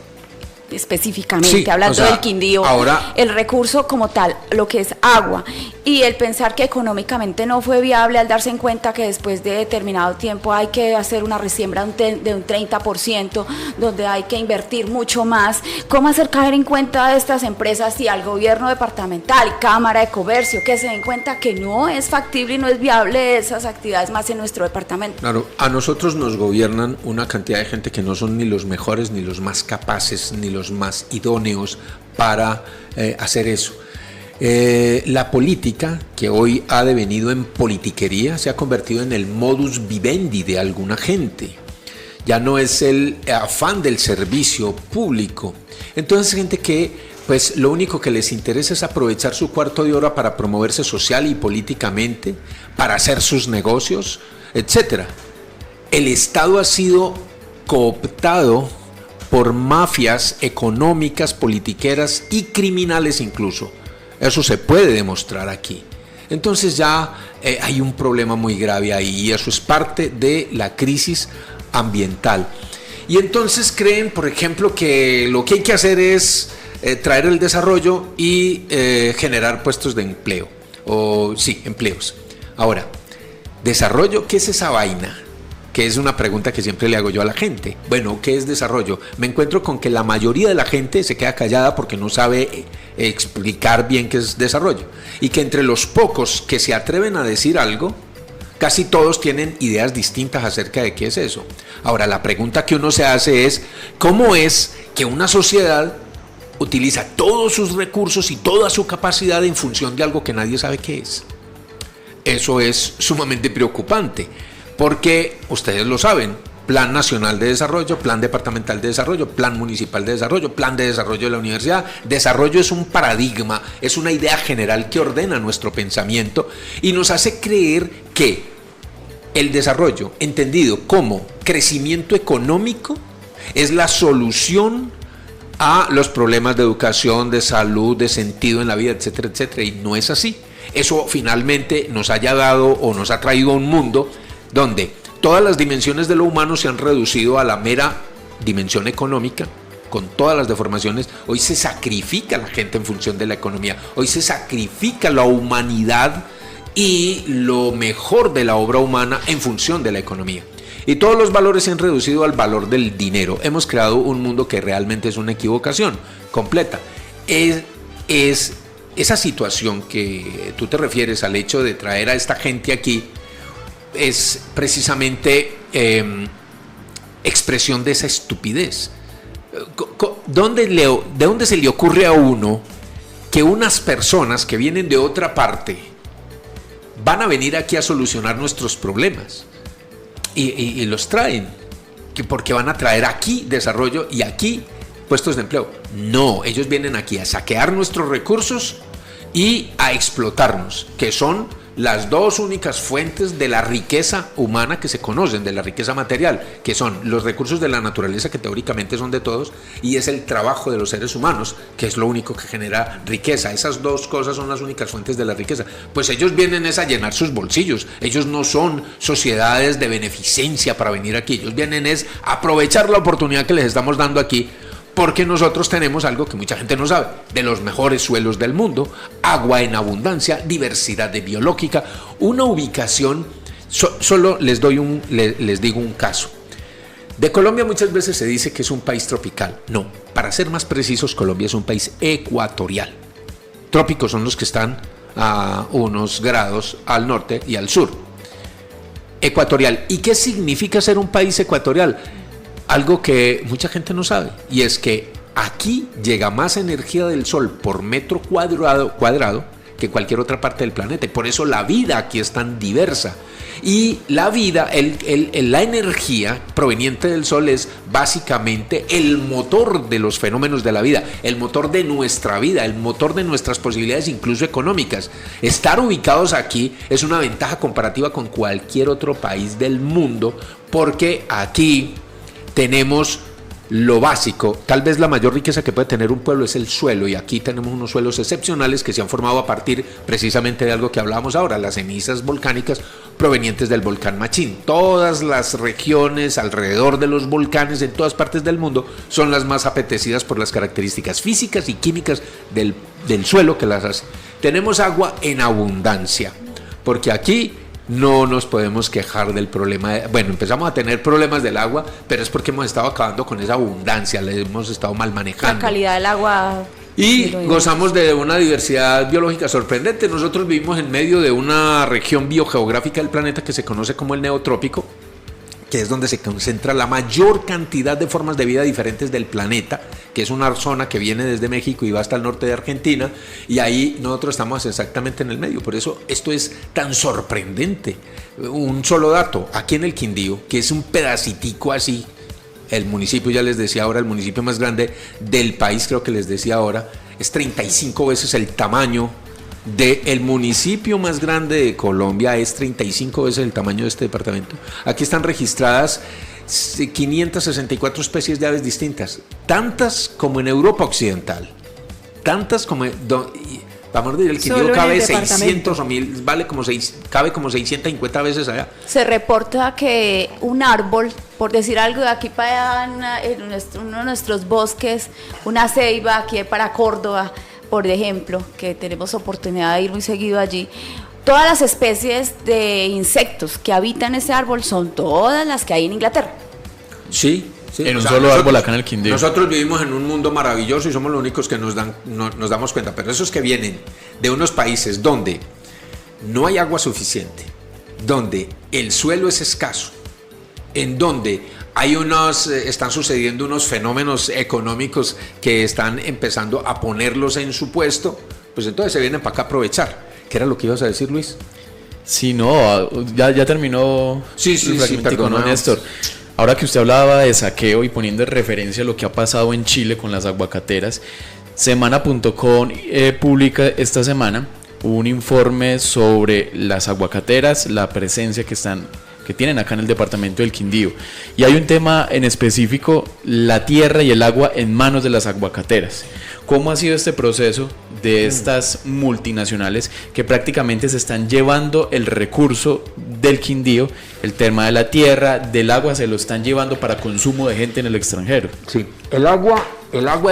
específicamente, Sí, hablando o sea, del Quindío, ahora, el recurso como tal, lo que es agua, y el pensar que económicamente no fue viable al darse en cuenta que después de determinado tiempo hay que hacer una resiembra de un 30%, donde hay que invertir mucho más. ¿Cómo hacer caer en cuenta a estas empresas y al gobierno departamental, Cámara de Comercio, que se den cuenta que no es factible y no es viable esas actividades más en nuestro departamento? claro, a nosotros nos gobiernan una cantidad de gente que no son ni los mejores, ni los más capaces, ni los más idóneos para hacer eso. La política, que hoy ha devenido en politiquería, se ha convertido en el modus vivendi de alguna gente. Ya no es el afán del servicio público. Entonces, gente que pues lo único que les interesa es aprovechar su cuarto de hora para promoverse social y políticamente, para hacer sus negocios, etc. El Estado ha sido cooptado por mafias económicas, politiqueras y criminales incluso. Eso se puede demostrar aquí. Entonces ya hay un problema muy grave ahí y eso es parte de la crisis ambiental. Y entonces creen, por ejemplo, que lo que hay que hacer es traer el desarrollo y generar puestos de empleo. O sí, empleos. Ahora, desarrollo, ¿qué es esa vaina? Que es una pregunta que siempre le hago yo a la gente. Bueno, ¿qué es desarrollo? Me encuentro con que la mayoría de la gente se queda callada porque no sabe explicar bien qué es desarrollo. Y que entre los pocos que se atreven a decir algo, casi todos tienen ideas distintas acerca de qué es eso. Ahora, la pregunta que uno se hace es, ¿cómo es que una sociedad utiliza todos sus recursos y toda su capacidad en función de algo que nadie sabe qué es? Eso es sumamente preocupante. Porque ustedes lo saben, Plan Nacional de Desarrollo, Plan Departamental de Desarrollo, Plan Municipal de Desarrollo, Plan de Desarrollo de la Universidad. Desarrollo es un paradigma, es una idea general que ordena nuestro pensamiento y nos hace creer que el desarrollo, entendido como crecimiento económico, es la solución a los problemas de educación, de salud, de sentido en la vida, etcétera, etcétera. Y no es así. Eso finalmente nos haya dado o nos ha traído a un mundo donde todas las dimensiones de lo humano se han reducido a la mera dimensión económica, con todas las deformaciones. Hoy se sacrifica la gente en función de la economía, hoy se sacrifica la humanidad y lo mejor de la obra humana en función de la economía. Y todos los valores se han reducido al valor del dinero. Hemos creado un mundo que realmente es una equivocación completa. Es esa situación que tú te refieres al hecho de traer a esta gente aquí, es precisamente expresión de esa estupidez. ¿De dónde se le ocurre a uno que unas personas que vienen de otra parte van a venir aquí a solucionar nuestros problemas? Y los traen, porque van a traer aquí desarrollo y aquí puestos de empleo. No, ellos vienen aquí a saquear nuestros recursos y a explotarnos, que son las dos únicas fuentes de la riqueza humana que se conocen, de la riqueza material, que son los recursos de la naturaleza, que teóricamente son de todos, y es el trabajo de los seres humanos, que es lo único que genera riqueza. Esas dos cosas son las únicas fuentes de la riqueza. Pues ellos vienen es a llenar sus bolsillos. Ellos no son sociedades de beneficencia para venir aquí. Ellos vienen es a aprovechar la oportunidad que les estamos dando aquí, porque nosotros tenemos algo que mucha gente no sabe, de los mejores suelos del mundo, agua en abundancia, diversidad biológica, una ubicación, solo les digo un caso. De Colombia muchas veces se dice que es un país tropical. No, para ser más precisos, Colombia es un país ecuatorial. Trópicos son los que están a unos grados al norte y al sur. Ecuatorial. ¿Y qué significa ser un país ecuatorial? Algo que mucha gente no sabe, y es que aquí llega más energía del sol por metro cuadrado que cualquier otra parte del planeta. Por eso la vida aquí es tan diversa. Y la vida, la energía proveniente del sol es básicamente el motor de los fenómenos de la vida, el motor de nuestra vida, el motor de nuestras posibilidades incluso económicas. Estar ubicados aquí es una ventaja comparativa con cualquier otro país del mundo, porque aquí tenemos lo básico, tal vez la mayor riqueza que puede tener un pueblo es el suelo, y aquí tenemos unos suelos excepcionales que se han formado a partir precisamente de algo que hablábamos ahora, las cenizas volcánicas provenientes del volcán Machín. Todas las regiones alrededor de los volcanes en todas partes del mundo son las más apetecidas por las características físicas y químicas del suelo que las hace. Tenemos agua en abundancia, porque aquí no nos podemos quejar del problema. Bueno, empezamos a tener problemas del agua, pero es porque hemos estado acabando con esa abundancia, la hemos estado mal manejando. La calidad del agua. Y gozamos de una diversidad biológica sorprendente. Nosotros vivimos en medio de una región biogeográfica del planeta que se conoce como el neotrópico, que es donde se concentra la mayor cantidad de formas de vida diferentes del planeta, que es una zona que viene desde México y va hasta el norte de Argentina, y ahí nosotros estamos exactamente en el medio. Por eso esto es tan sorprendente. Un solo dato, aquí en el Quindío, que es un pedacitico así, el municipio, ya les decía ahora, el municipio más grande del país, creo que les decía ahora, es 35 veces el tamaño del municipio más grande de Colombia, es 35 veces el tamaño de este departamento. Aquí están registradas 564 especies de aves distintas, tantas como en Europa Occidental, tantas como vamos a decir, el Quindío cabe 600 o 1000, cabe como 650 veces allá. Se reporta que un árbol, por decir algo, de aquí para allá, en uno de nuestros bosques, una ceiba aquí para Córdoba, por ejemplo, que tenemos oportunidad de ir muy seguido allí, todas las especies de insectos que habitan ese árbol son todas las que hay en Inglaterra. Sí. En un solo árbol acá en el Quindío. Nosotros vivimos en un mundo maravilloso y somos los únicos que nos damos cuenta, pero esos que vienen de unos países donde no hay agua suficiente, donde el suelo es escaso, en donde están sucediendo unos fenómenos económicos que están empezando a ponerlos en su puesto, pues entonces se vienen para acá a aprovechar. ¿Qué era lo que ibas a decir, Luis? Sí, no, ya terminó. Sí, perdón, ¿no, Néstor? Ahora que usted hablaba de saqueo y poniendo en referencia lo que ha pasado en Chile con las aguacateras, Semana.com publica esta semana un informe sobre las aguacateras, la presencia que tienen acá en el departamento del Quindío. Y hay un tema en específico, la tierra y el agua en manos de las aguacateras. ¿Cómo ha sido este proceso de estas multinacionales que prácticamente se están llevando el recurso del Quindío, el tema de la tierra, del agua, se lo están llevando para consumo de gente en el extranjero? Sí, el agua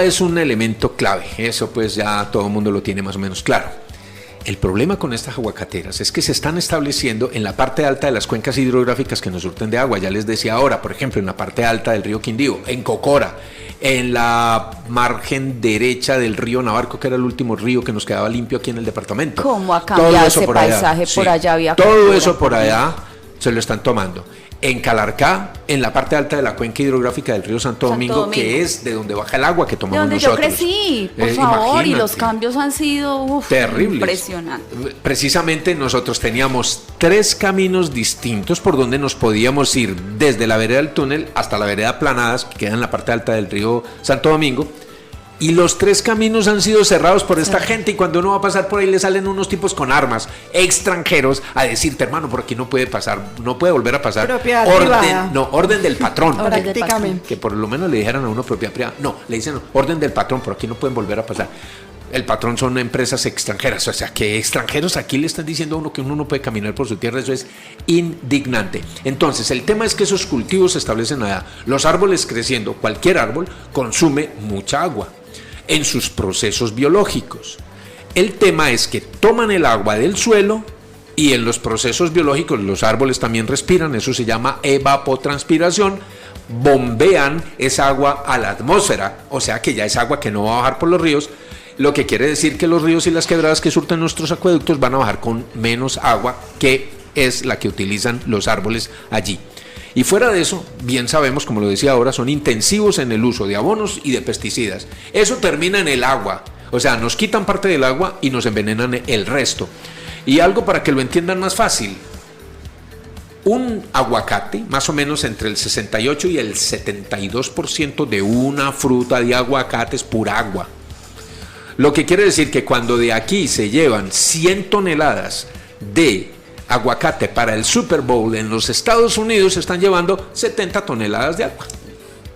es un elemento clave, eso pues ya todo el mundo lo tiene más o menos claro. El problema con estas aguacateras es que se están estableciendo en la parte alta de las cuencas hidrográficas que nos surten de agua. Ya les decía ahora, por ejemplo, en la parte alta del río Quindío, en Cocora, en la margen derecha del río Navarco, que era el último río que nos quedaba limpio aquí en el departamento. ¿Cómo ha cambiado ese paisaje? Por allá había todo eso por allá se lo están tomando. En Calarcá, en la parte alta de la cuenca hidrográfica del río Santo Domingo, que es de donde baja el agua que tomamos nosotros. De donde yo crecí, por favor, imagínate. Y los cambios han sido terribles. Impresionantes. Precisamente nosotros teníamos 3 caminos distintos por donde nos podíamos ir desde la vereda del túnel hasta la vereda Planadas, que queda en la parte alta del río Santo Domingo. Y los 3 caminos han sido cerrados por esta gente, y cuando uno va a pasar por ahí le salen unos tipos con armas extranjeros a decirte, hermano, por aquí no puede pasar, no puede volver a pasar. Propiedad privada. Orden del patrón. Prácticamente. Que por lo menos le dijeran a uno propiedad privada. No, le dicen orden del patrón, por aquí no pueden volver a pasar. El patrón son empresas extranjeras, o sea, que extranjeros aquí le están diciendo a uno que uno no puede caminar por su tierra, eso es indignante. Entonces, el tema es que esos cultivos se establecen allá. Los árboles creciendo, cualquier árbol consume mucha agua en sus procesos biológicos. El tema es que toman el agua del suelo y en los procesos biológicos los árboles también respiran, eso se llama evapotranspiración, bombean esa agua a la atmósfera, o sea que ya es agua que no va a bajar por los ríos, lo que quiere decir que los ríos y las quebradas que surten nuestros acueductos van a bajar con menos agua, que es la que utilizan los árboles allí. Y fuera de eso, bien sabemos, como lo decía ahora, son intensivos en el uso de abonos y de pesticidas. Eso termina en el agua, o sea, nos quitan parte del agua y nos envenenan el resto. Y algo para que lo entiendan más fácil, un aguacate, más o menos entre el 68 y el 72% de una fruta de aguacate es pura agua. Lo que quiere decir que cuando de aquí se llevan 100 toneladas de aguacate para el Super Bowl en los Estados Unidos, se están llevando 70 toneladas de agua.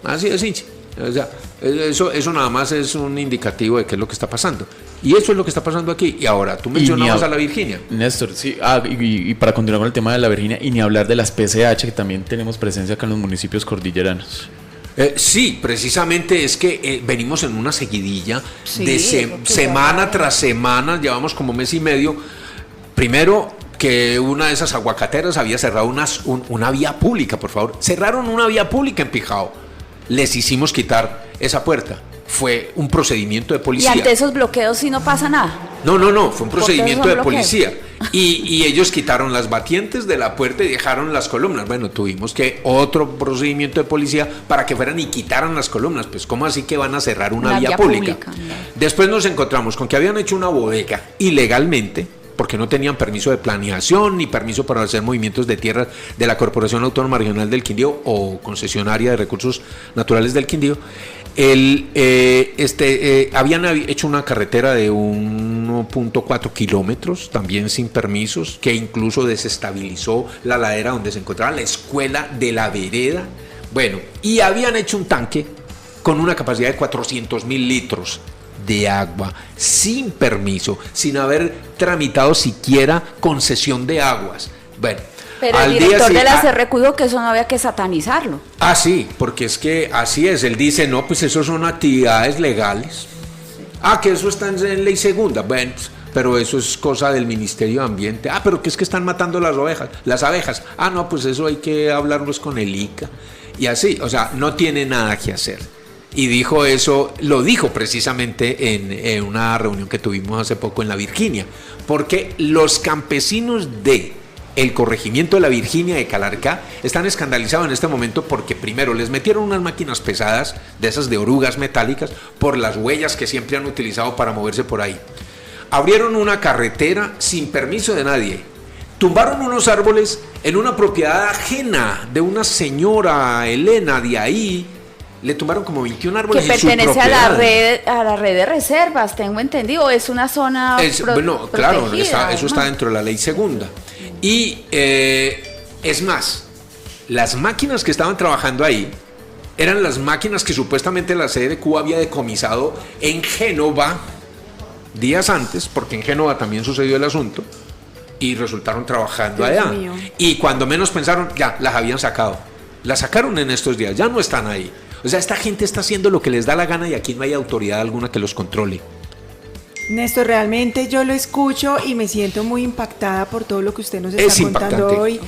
Así de simple. O sea, eso nada más es un indicativo de qué es lo que está pasando. Y eso es lo que está pasando aquí. Y ahora, tú mencionabas a la Virginia. Néstor, sí. Y para continuar con el tema de la Virginia, y ni hablar de las PCH, que también tenemos presencia acá en los municipios cordilleranos. Sí, precisamente es que venimos en una seguidilla de semana tras semana, llevamos como mes y medio. Primero, que una de esas aguacateras había cerrado una vía pública, por favor. Cerraron una vía pública en Pijao. Les hicimos quitar esa puerta. Fue un procedimiento de policía. ¿Y ante esos bloqueos sí no pasa nada? No, fue un procedimiento de policía. Y ellos quitaron las batientes de la puerta y dejaron las columnas. Bueno, tuvimos que otro procedimiento de policía para que fueran y quitaran las columnas. Pues, ¿cómo así que van a cerrar una vía pública? No. Después nos encontramos con que habían hecho una bodega ilegalmente, porque no tenían permiso de planeación ni permiso para hacer movimientos de tierras de la Corporación Autónoma Regional del Quindío o concesionaria de recursos naturales del Quindío. Habían hecho una carretera de 1.4 kilómetros, también sin permisos, que incluso desestabilizó la ladera donde se encontraba la escuela de la vereda. Bueno, y habían hecho un tanque con una capacidad de 400,000 litros de agua, sin permiso, sin haber tramitado siquiera concesión de aguas. Bueno, pero el director de la CRQ dijo que eso no había que satanizarlo. Sí, porque es que así es. Él dice, no, pues eso son actividades legales. Que eso está en ley segunda. Bueno, pero eso es cosa del Ministerio de Ambiente. Pero que es que están matando las abejas. No, pues eso hay que hablarlos con el ICA. Y así, o sea, no tiene nada que hacer. Y dijo eso, lo dijo precisamente en una reunión que tuvimos hace poco en la Virginia. Porque los campesinos el corregimiento de la Virginia de Calarcá están escandalizados en este momento porque primero les metieron unas máquinas pesadas, de esas de orugas metálicas, por las huellas que siempre han utilizado para moverse por ahí. Abrieron una carretera sin permiso de nadie. Tumbaron unos árboles en una propiedad ajena de una señora Elena de ahí. Le tumbaron como 21 árboles. Que pertenece a la red de reservas, tengo entendido. Es una zona bueno, claro, eso está dentro de la ley segunda. Y es más, las máquinas que estaban trabajando ahí eran las máquinas que supuestamente la CDQ había decomisado en Génova días antes, porque en Génova también sucedió el asunto, y resultaron trabajando allá. Mío. Y cuando menos pensaron, ya, las habían sacado. Las sacaron en estos días, ya no están ahí. O sea, esta gente está haciendo lo que les da la gana y aquí no hay autoridad alguna que los controle. Néstor, realmente yo lo escucho y me siento muy impactada por todo lo que usted nos está contando hoy.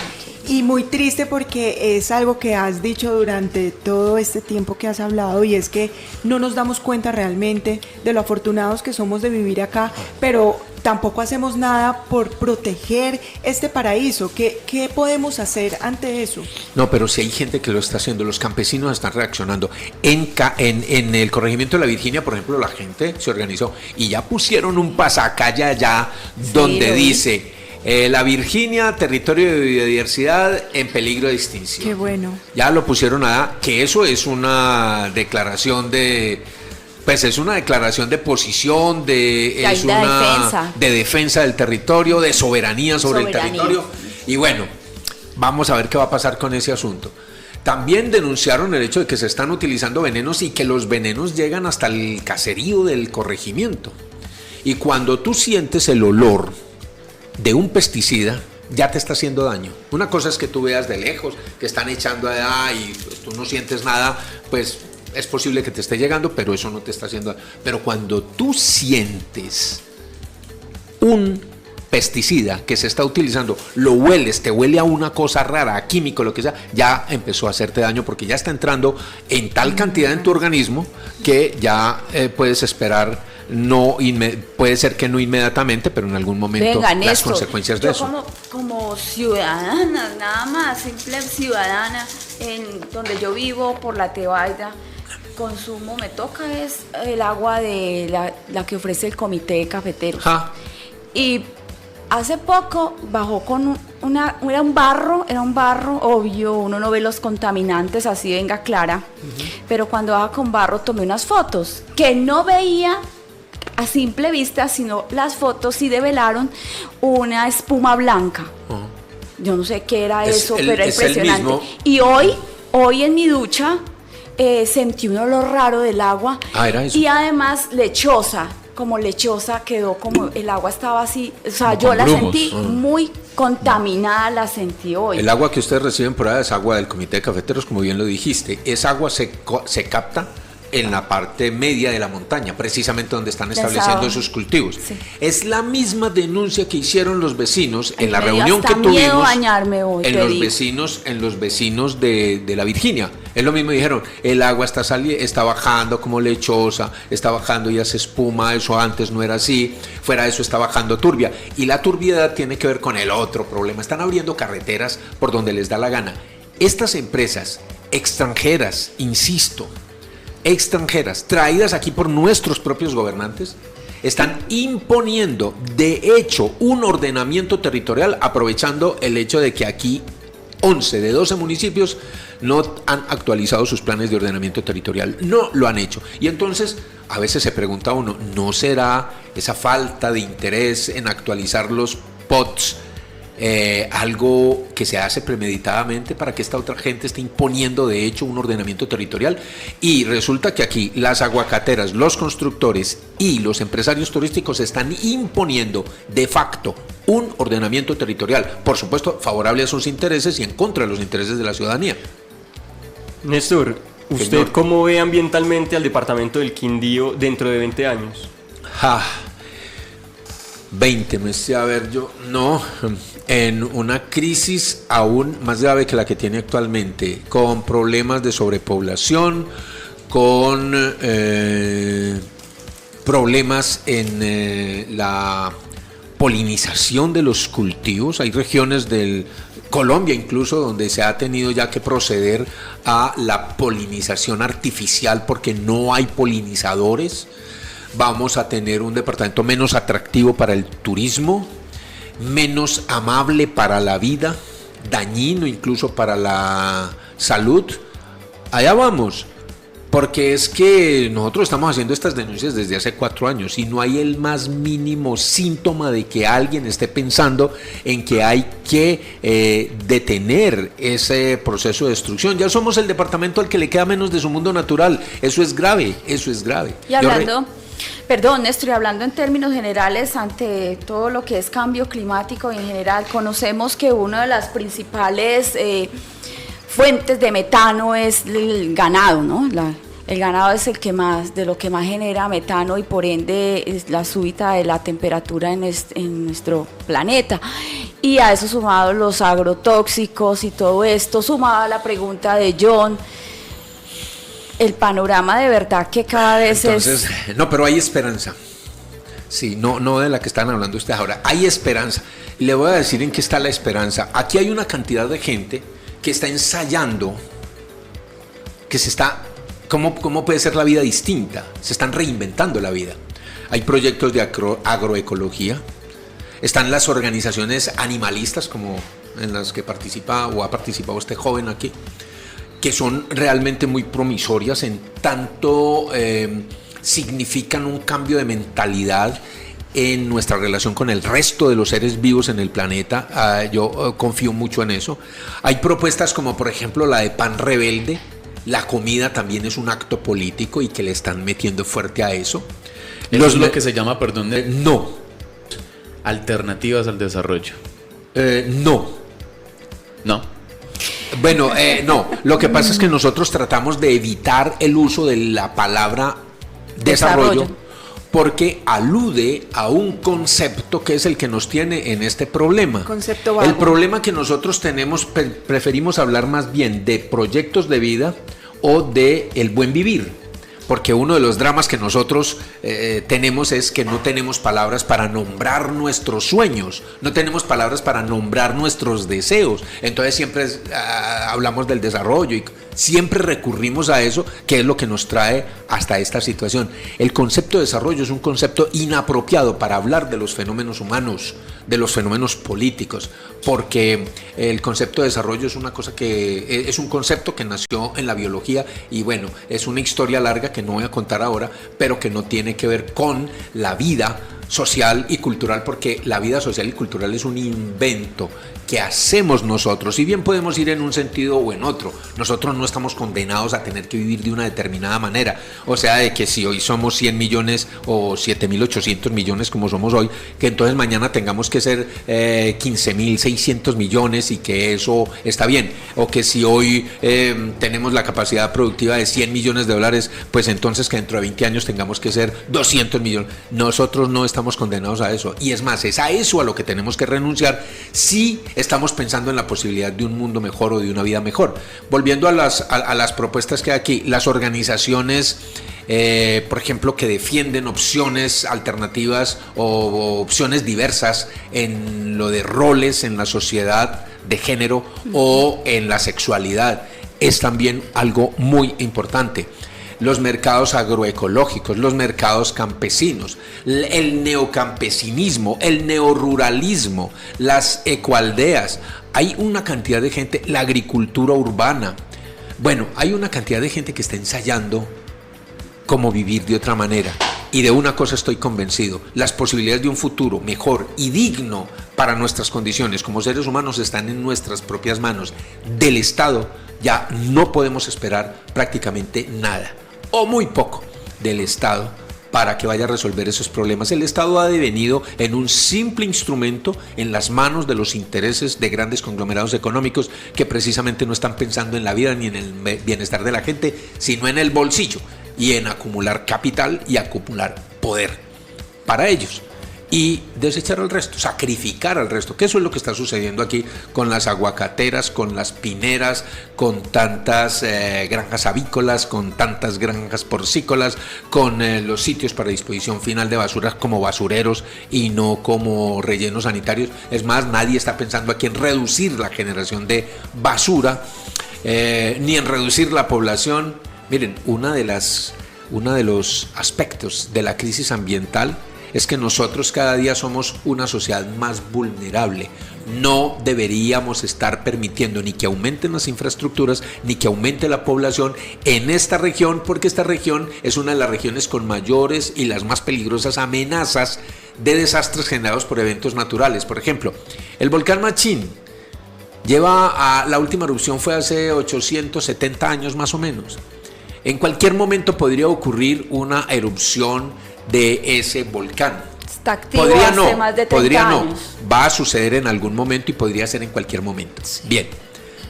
Y muy triste porque es algo que has dicho durante todo este tiempo que has hablado, y es que no nos damos cuenta realmente de lo afortunados que somos de vivir acá, pero tampoco hacemos nada por proteger este paraíso. ¿Qué podemos hacer ante eso? No, pero si hay gente que lo está haciendo, los campesinos están reaccionando. En el corregimiento de la Virginia, por ejemplo, la gente se organizó y ya pusieron un pasacalle allá donde dice... la Virginia, territorio de biodiversidad en peligro de extinción. Qué bueno. Ya lo pusieron que eso es una declaración de posición, de defensa del territorio, de soberanía sobre el territorio. Y bueno, vamos a ver qué va a pasar con ese asunto. También denunciaron el hecho de que se están utilizando venenos y que los venenos llegan hasta el caserío del corregimiento. Y cuando tú sientes el olor de un pesticida, ya te está haciendo daño. Una cosa es que tú veas de lejos que están echando allá y pues, tú no sientes nada, pues es posible que te esté llegando, pero eso no te está haciendo daño. Pero cuando tú sientes un pesticida que se está utilizando, lo hueles, te huele a una cosa rara, a químico, lo que sea, ya empezó a hacerte daño porque ya está entrando en tal cantidad en tu organismo que ya puedes esperar. Puede ser que no inmediatamente, pero en algún momento las consecuencias de eso. Como ciudadana, nada más, simple ciudadana, en donde yo vivo, por la Tebaida, consumo, me toca es el agua de la que ofrece el comité de cafeteros. Y hace poco bajó con era un barro, obvio, uno no ve los contaminantes así, venga clara, pero cuando baja con barro tomé unas fotos que no veía a simple vista, sino las fotos sí develaron una espuma blanca. Yo no sé qué era eso, pero era impresionante. Y hoy en mi ducha sentí un olor raro del agua. Era eso. Y además lechosa quedó, como el agua estaba así, o sea, Como yo con la grumos. sentí muy contaminada, la sentí hoy. El agua que ustedes reciben por ahí es agua del Comité de Cafeteros, como bien lo dijiste. Esa agua se capta en la parte media de la montaña, precisamente donde están estableciendo sus cultivos. Sí. Es la misma denuncia que hicieron los vecinos en la Me dio reunión que hasta miedo tuvimos bañarme hoy, en te los digo. vecinos de la Virginia. Es lo mismo, dijeron, el agua está bajando como lechosa, está bajando y hace espuma, eso antes no era así, fuera de eso está bajando turbia. Y la turbiedad tiene que ver con el otro problema. Están abriendo carreteras por donde les da la gana. Estas empresas extranjeras, insisto, extranjeras, traídas aquí por nuestros propios gobernantes, están imponiendo, de hecho, un ordenamiento territorial, aprovechando el hecho de que aquí 11 de 12 municipios no han actualizado sus planes de ordenamiento territorial, no lo han hecho. Y entonces, a veces se pregunta uno, ¿no será esa falta de interés en actualizar los POTS algo que se hace premeditadamente para que esta otra gente esté imponiendo de hecho un ordenamiento territorial? Y resulta que aquí las aguacateras, los constructores y los empresarios turísticos están imponiendo de facto un ordenamiento territorial, por supuesto favorable a sus intereses y en contra de los intereses de la ciudadanía. Néstor, ¿usted Señor. cómo ve ambientalmente al departamento del Quindío dentro de 20 años? 20 meses, a ver, yo no, en una crisis aún más grave que la que tiene actualmente, con problemas de sobrepoblación, con problemas en la polinización de los cultivos. Hay regiones del Colombia incluso donde se ha tenido ya que proceder a la polinización artificial porque no hay polinizadores. Vamos a tener un departamento menos atractivo para el turismo, menos amable para la vida, dañino incluso para la salud. Allá vamos, porque es que nosotros estamos haciendo estas denuncias desde hace 4 años y no hay el más mínimo síntoma de que alguien esté pensando en que hay que detener ese proceso de destrucción. Ya somos el departamento al que le queda menos de su mundo natural. Eso es grave, eso es grave. Y hablando... Perdón, Néstor, y hablando en términos generales, ante todo lo que es cambio climático en general, conocemos que una de las principales fuentes de metano es el ganado, ¿no? El ganado es el que más, de lo que más genera metano y por ende es la súbita de la temperatura en nuestro planeta. Y a eso sumado los agrotóxicos y todo esto, sumado a la pregunta de John, el panorama de verdad que cada vez Entonces, no, pero hay esperanza. Sí, no de la que están hablando ustedes ahora. Hay esperanza. Y le voy a decir en qué está la esperanza. Aquí hay una cantidad de gente que está ensayando, que se está... ¿Cómo puede ser la vida distinta? Se están reinventando la vida. Hay proyectos de agroecología. Están las organizaciones animalistas, como en las que participa o ha participado este joven aquí, que son realmente muy promisorias en tanto significan un cambio de mentalidad en nuestra relación con el resto de los seres vivos en el planeta. Yo confío mucho en eso. Hay propuestas como por ejemplo la de Pan Rebelde. La comida también es un acto político y que le están metiendo fuerte a eso. Eso es lo que se llama, perdón, no. Alternativas al desarrollo. No. Bueno, no. Lo que pasa es que nosotros tratamos de evitar el uso de la palabra desarrollo porque alude a un concepto que es el que nos tiene en este problema. Concepto vago. El problema que nosotros tenemos, preferimos hablar más bien de proyectos de vida o de el buen vivir. Porque uno de los dramas que nosotros tenemos es que no tenemos palabras para nombrar nuestros sueños, no tenemos palabras para nombrar nuestros deseos. Entonces siempre hablamos del desarrollo y siempre recurrimos a eso, que es lo que nos trae hasta esta situación. El concepto de desarrollo es un concepto inapropiado para hablar de los fenómenos humanos, de los fenómenos políticos, porque el concepto de desarrollo es una cosa que es un concepto que nació en la biología y bueno, es una historia larga que no voy a contar ahora, pero que no tiene que ver con la vida social y cultural, porque la vida social y cultural es un invento que hacemos nosotros, si bien podemos ir en un sentido o en otro, nosotros no estamos condenados a tener que vivir de una determinada manera, o sea, de que si hoy somos 100 millones o 7.800 millones como somos hoy, que entonces mañana tengamos que ser 15.600 millones y que eso está bien, o que si hoy tenemos la capacidad productiva de 100 millones de dólares, pues entonces que dentro de 20 años tengamos que ser 200 millones, nosotros no estamos condenados a eso, y es más, es a eso a lo que tenemos que renunciar si estamos pensando en la posibilidad de un mundo mejor o de una vida mejor. Volviendo a las propuestas que hay aquí, las organizaciones, por ejemplo, que defienden opciones alternativas o opciones diversas en lo de roles en la sociedad de género o en la sexualidad, es también algo muy importante. Los mercados agroecológicos, los mercados campesinos, el neocampesinismo, el neoruralismo, las ecoaldeas, hay una cantidad de gente, la agricultura urbana. Bueno, hay una cantidad de gente que está ensayando cómo vivir de otra manera. Y de una cosa estoy convencido, las posibilidades de un futuro mejor y digno para nuestras condiciones como seres humanos están en nuestras propias manos. Del Estado ya no podemos esperar prácticamente nada, o muy poco del Estado para que vaya a resolver esos problemas. El Estado ha devenido en un simple instrumento en las manos de los intereses de grandes conglomerados económicos que precisamente no están pensando en la vida ni en el bienestar de la gente, sino en el bolsillo y en acumular capital y acumular poder para ellos. Y desechar al resto, sacrificar al resto, que eso es lo que está sucediendo aquí con las aguacateras, con las pineras, con tantas granjas avícolas, con tantas granjas porcícolas, con los sitios para disposición final de basuras como basureros y no como rellenos sanitarios. Es más, nadie está pensando aquí en reducir la generación de basura, ni en reducir la población. Miren, uno de los aspectos de la crisis ambiental es que nosotros cada día somos una sociedad más vulnerable. No deberíamos estar permitiendo ni que aumenten las infraestructuras, ni que aumente la población en esta región, porque esta región es una de las regiones con mayores y las más peligrosas amenazas de desastres generados por eventos naturales. Por ejemplo, el volcán Machín la última erupción fue hace 870 años más o menos. En cualquier momento podría ocurrir una erupción de ese volcán. Está activo hace más de 30 años. Va a suceder en algún momento y podría ser en cualquier momento. Bien,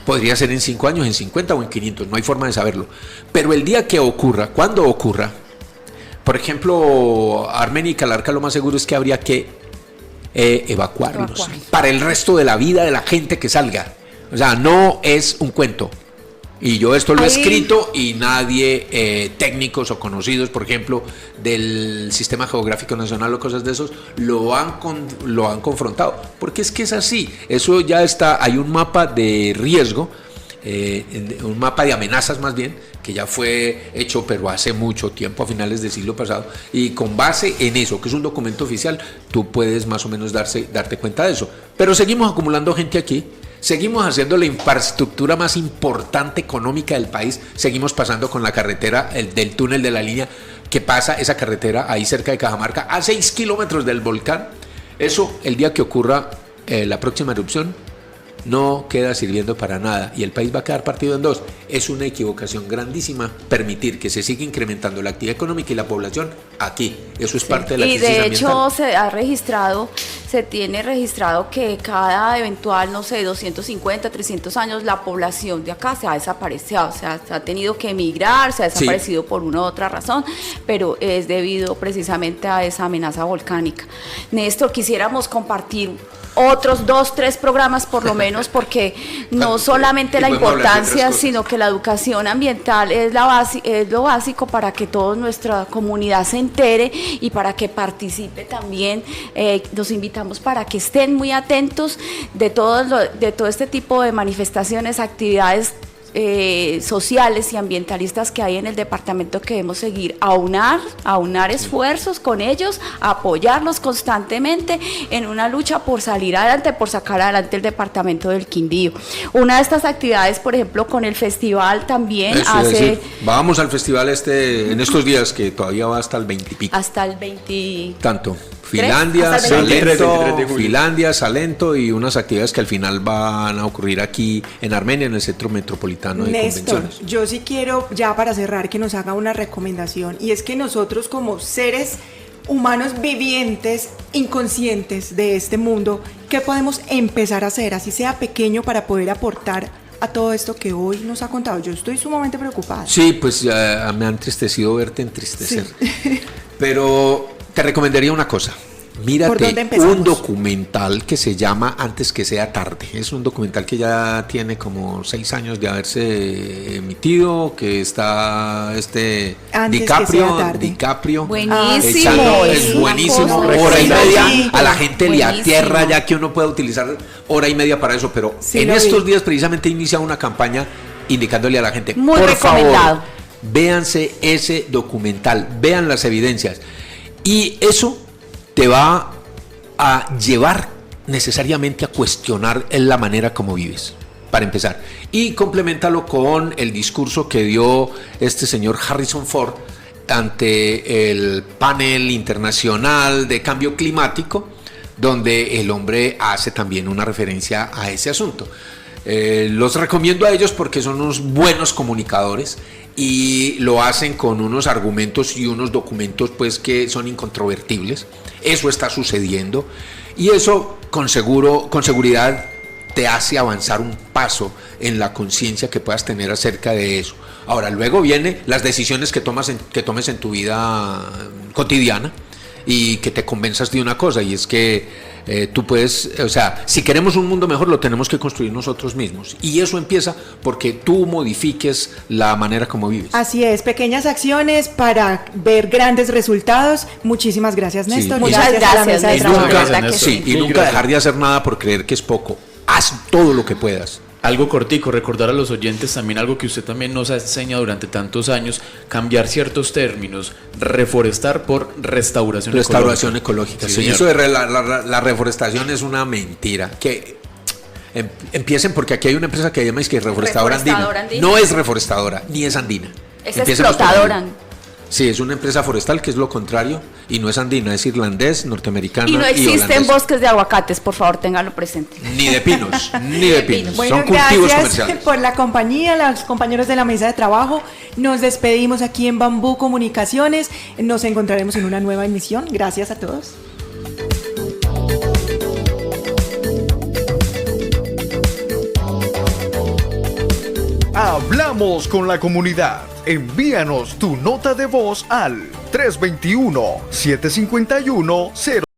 podría ser en 5 años, en 50 o en 500, no hay forma de saberlo. Pero el día que ocurra, cuando ocurra, por ejemplo, Armenia y Calarca, lo más seguro es que habría que evacuarlos para el resto de la vida de la gente que salga. O sea, no es un cuento. Y yo esto lo he escrito y nadie, técnicos o conocidos, por ejemplo, del Sistema Geográfico Nacional o cosas de esos, lo han confrontado. Porque es que es así, eso ya está, hay un mapa de riesgo, un mapa de amenazas más bien, que ya fue hecho pero hace mucho tiempo, a finales del siglo pasado, y con base en eso, que es un documento oficial, tú puedes más o menos darte cuenta de eso. Pero seguimos acumulando gente aquí. Seguimos haciendo la infraestructura más importante económica del país, seguimos pasando con la carretera del túnel de la línea que pasa esa carretera ahí cerca de Cajamarca, a 6 kilómetros del volcán. Eso, el día que ocurra la próxima erupción, no queda sirviendo para nada y el país va a quedar partido en dos. Es una equivocación grandísima permitir que se siga incrementando la actividad económica y la población aquí. Eso es parte de la crisis ambiental. Y de hecho se tiene registrado que cada eventual, 250, 300 años, la población de acá se ha desaparecido, o sea, se ha tenido que emigrar, se ha desaparecido por una u otra razón, pero es debido precisamente a esa amenaza volcánica. Néstor, quisiéramos compartir otros 2, 3 programas por lo menos, porque no solamente la importancia, sino que la educación ambiental es lo básico para que toda nuestra comunidad se entere y para que participe también. Los invitamos para que estén muy atentos de todo este tipo de manifestaciones, actividades sociales y ambientalistas que hay en el departamento, que debemos seguir, aunar esfuerzos con ellos, apoyarlos constantemente en una lucha por salir adelante, por sacar adelante el departamento del Quindío. Una de estas actividades, por ejemplo, con el festival también vamos al festival en estos días, que todavía va hasta el 20 y pico. Hasta el 20. Tanto. Finlandia, hasta el 23 de Salento, julio. Finlandia, Salento y unas actividades que al final van a ocurrir aquí en Armenia, en el Centro Metropolitano de Néstor, Convenciones. yo sí quiero, ya para cerrar, que nos haga una recomendación, y es que nosotros como seres humanos vivientes, inconscientes de este mundo, ¿qué podemos empezar a hacer, así sea pequeño, para poder aportar a todo esto que hoy nos ha contado? Yo estoy sumamente preocupada. Sí, pues ya me ha entristecido verte entristecer. Sí. Pero te recomendaría una cosa. ¿Por Mírate dónde empezamos? un documental que se llama Antes que sea tarde. Es un documental que ya tiene como 6 años de haberse emitido, que está Antes que sea DiCaprio Buenísimo, es una buenísimo, cosa hora y media. Sí. A la gente le Buenísimo. atierra ya que uno puede utilizar hora y media para eso, pero Sí, en lo vi. estos días precisamente inicia una campaña indicándole a la gente, Muy por recomendado. favor, véanse ese documental, vean las evidencias, y eso te va a llevar necesariamente a cuestionar la manera como vives, para empezar. Y complementalo con el discurso que dio este señor Harrison Ford ante el panel internacional de cambio climático, donde el hombre hace también una referencia a ese asunto. Los recomiendo a ellos porque son unos buenos comunicadores y lo hacen con unos argumentos y unos documentos pues que son incontrovertibles. Eso está sucediendo y eso con seguridad te hace avanzar un paso en la conciencia que puedas tener acerca de eso. Ahora, luego vienen las decisiones que tomes en tu vida cotidiana y que te convenzas de una cosa, y es que tú puedes, o sea, si queremos un mundo mejor lo tenemos que construir nosotros mismos, y eso empieza porque tú modifiques la manera como vives. Así es, pequeñas acciones para ver grandes resultados. Muchísimas gracias, Néstor. Sí. Muchas a la gracias, mesa de Y Néstor. trabajo. nunca, verdad que sí, y Mil nunca gracias. dejar de hacer nada por creer que es poco. Haz todo lo que puedas. Algo cortico, recordar a los oyentes también algo que usted también nos ha enseñado durante tantos años, cambiar ciertos términos, reforestar por restauración Ecológica. Sí, Sí, señor. eso de la reforestación es una mentira. Que empiecen, porque aquí hay una empresa que llama es que Reforestadora Reforestadora Andina. Andina. No es reforestadora, ni es andina. Es Empiecemos por explotadora. ahí. Sí, es una empresa forestal, que es lo contrario, y no es andina, es irlandés, norteamericano Y no existen holandés. bosques de aguacates, por favor, ténganlo presente. Ni de pinos, ni de pinos. Bueno, Son cultivos gracias comerciales. por la compañía, los compañeros de la mesa de trabajo. Nos despedimos aquí en Bambú Comunicaciones. Nos encontraremos en una nueva emisión. Gracias a todos. Hablamos con la comunidad. Envíanos tu nota de voz al 321-751-0.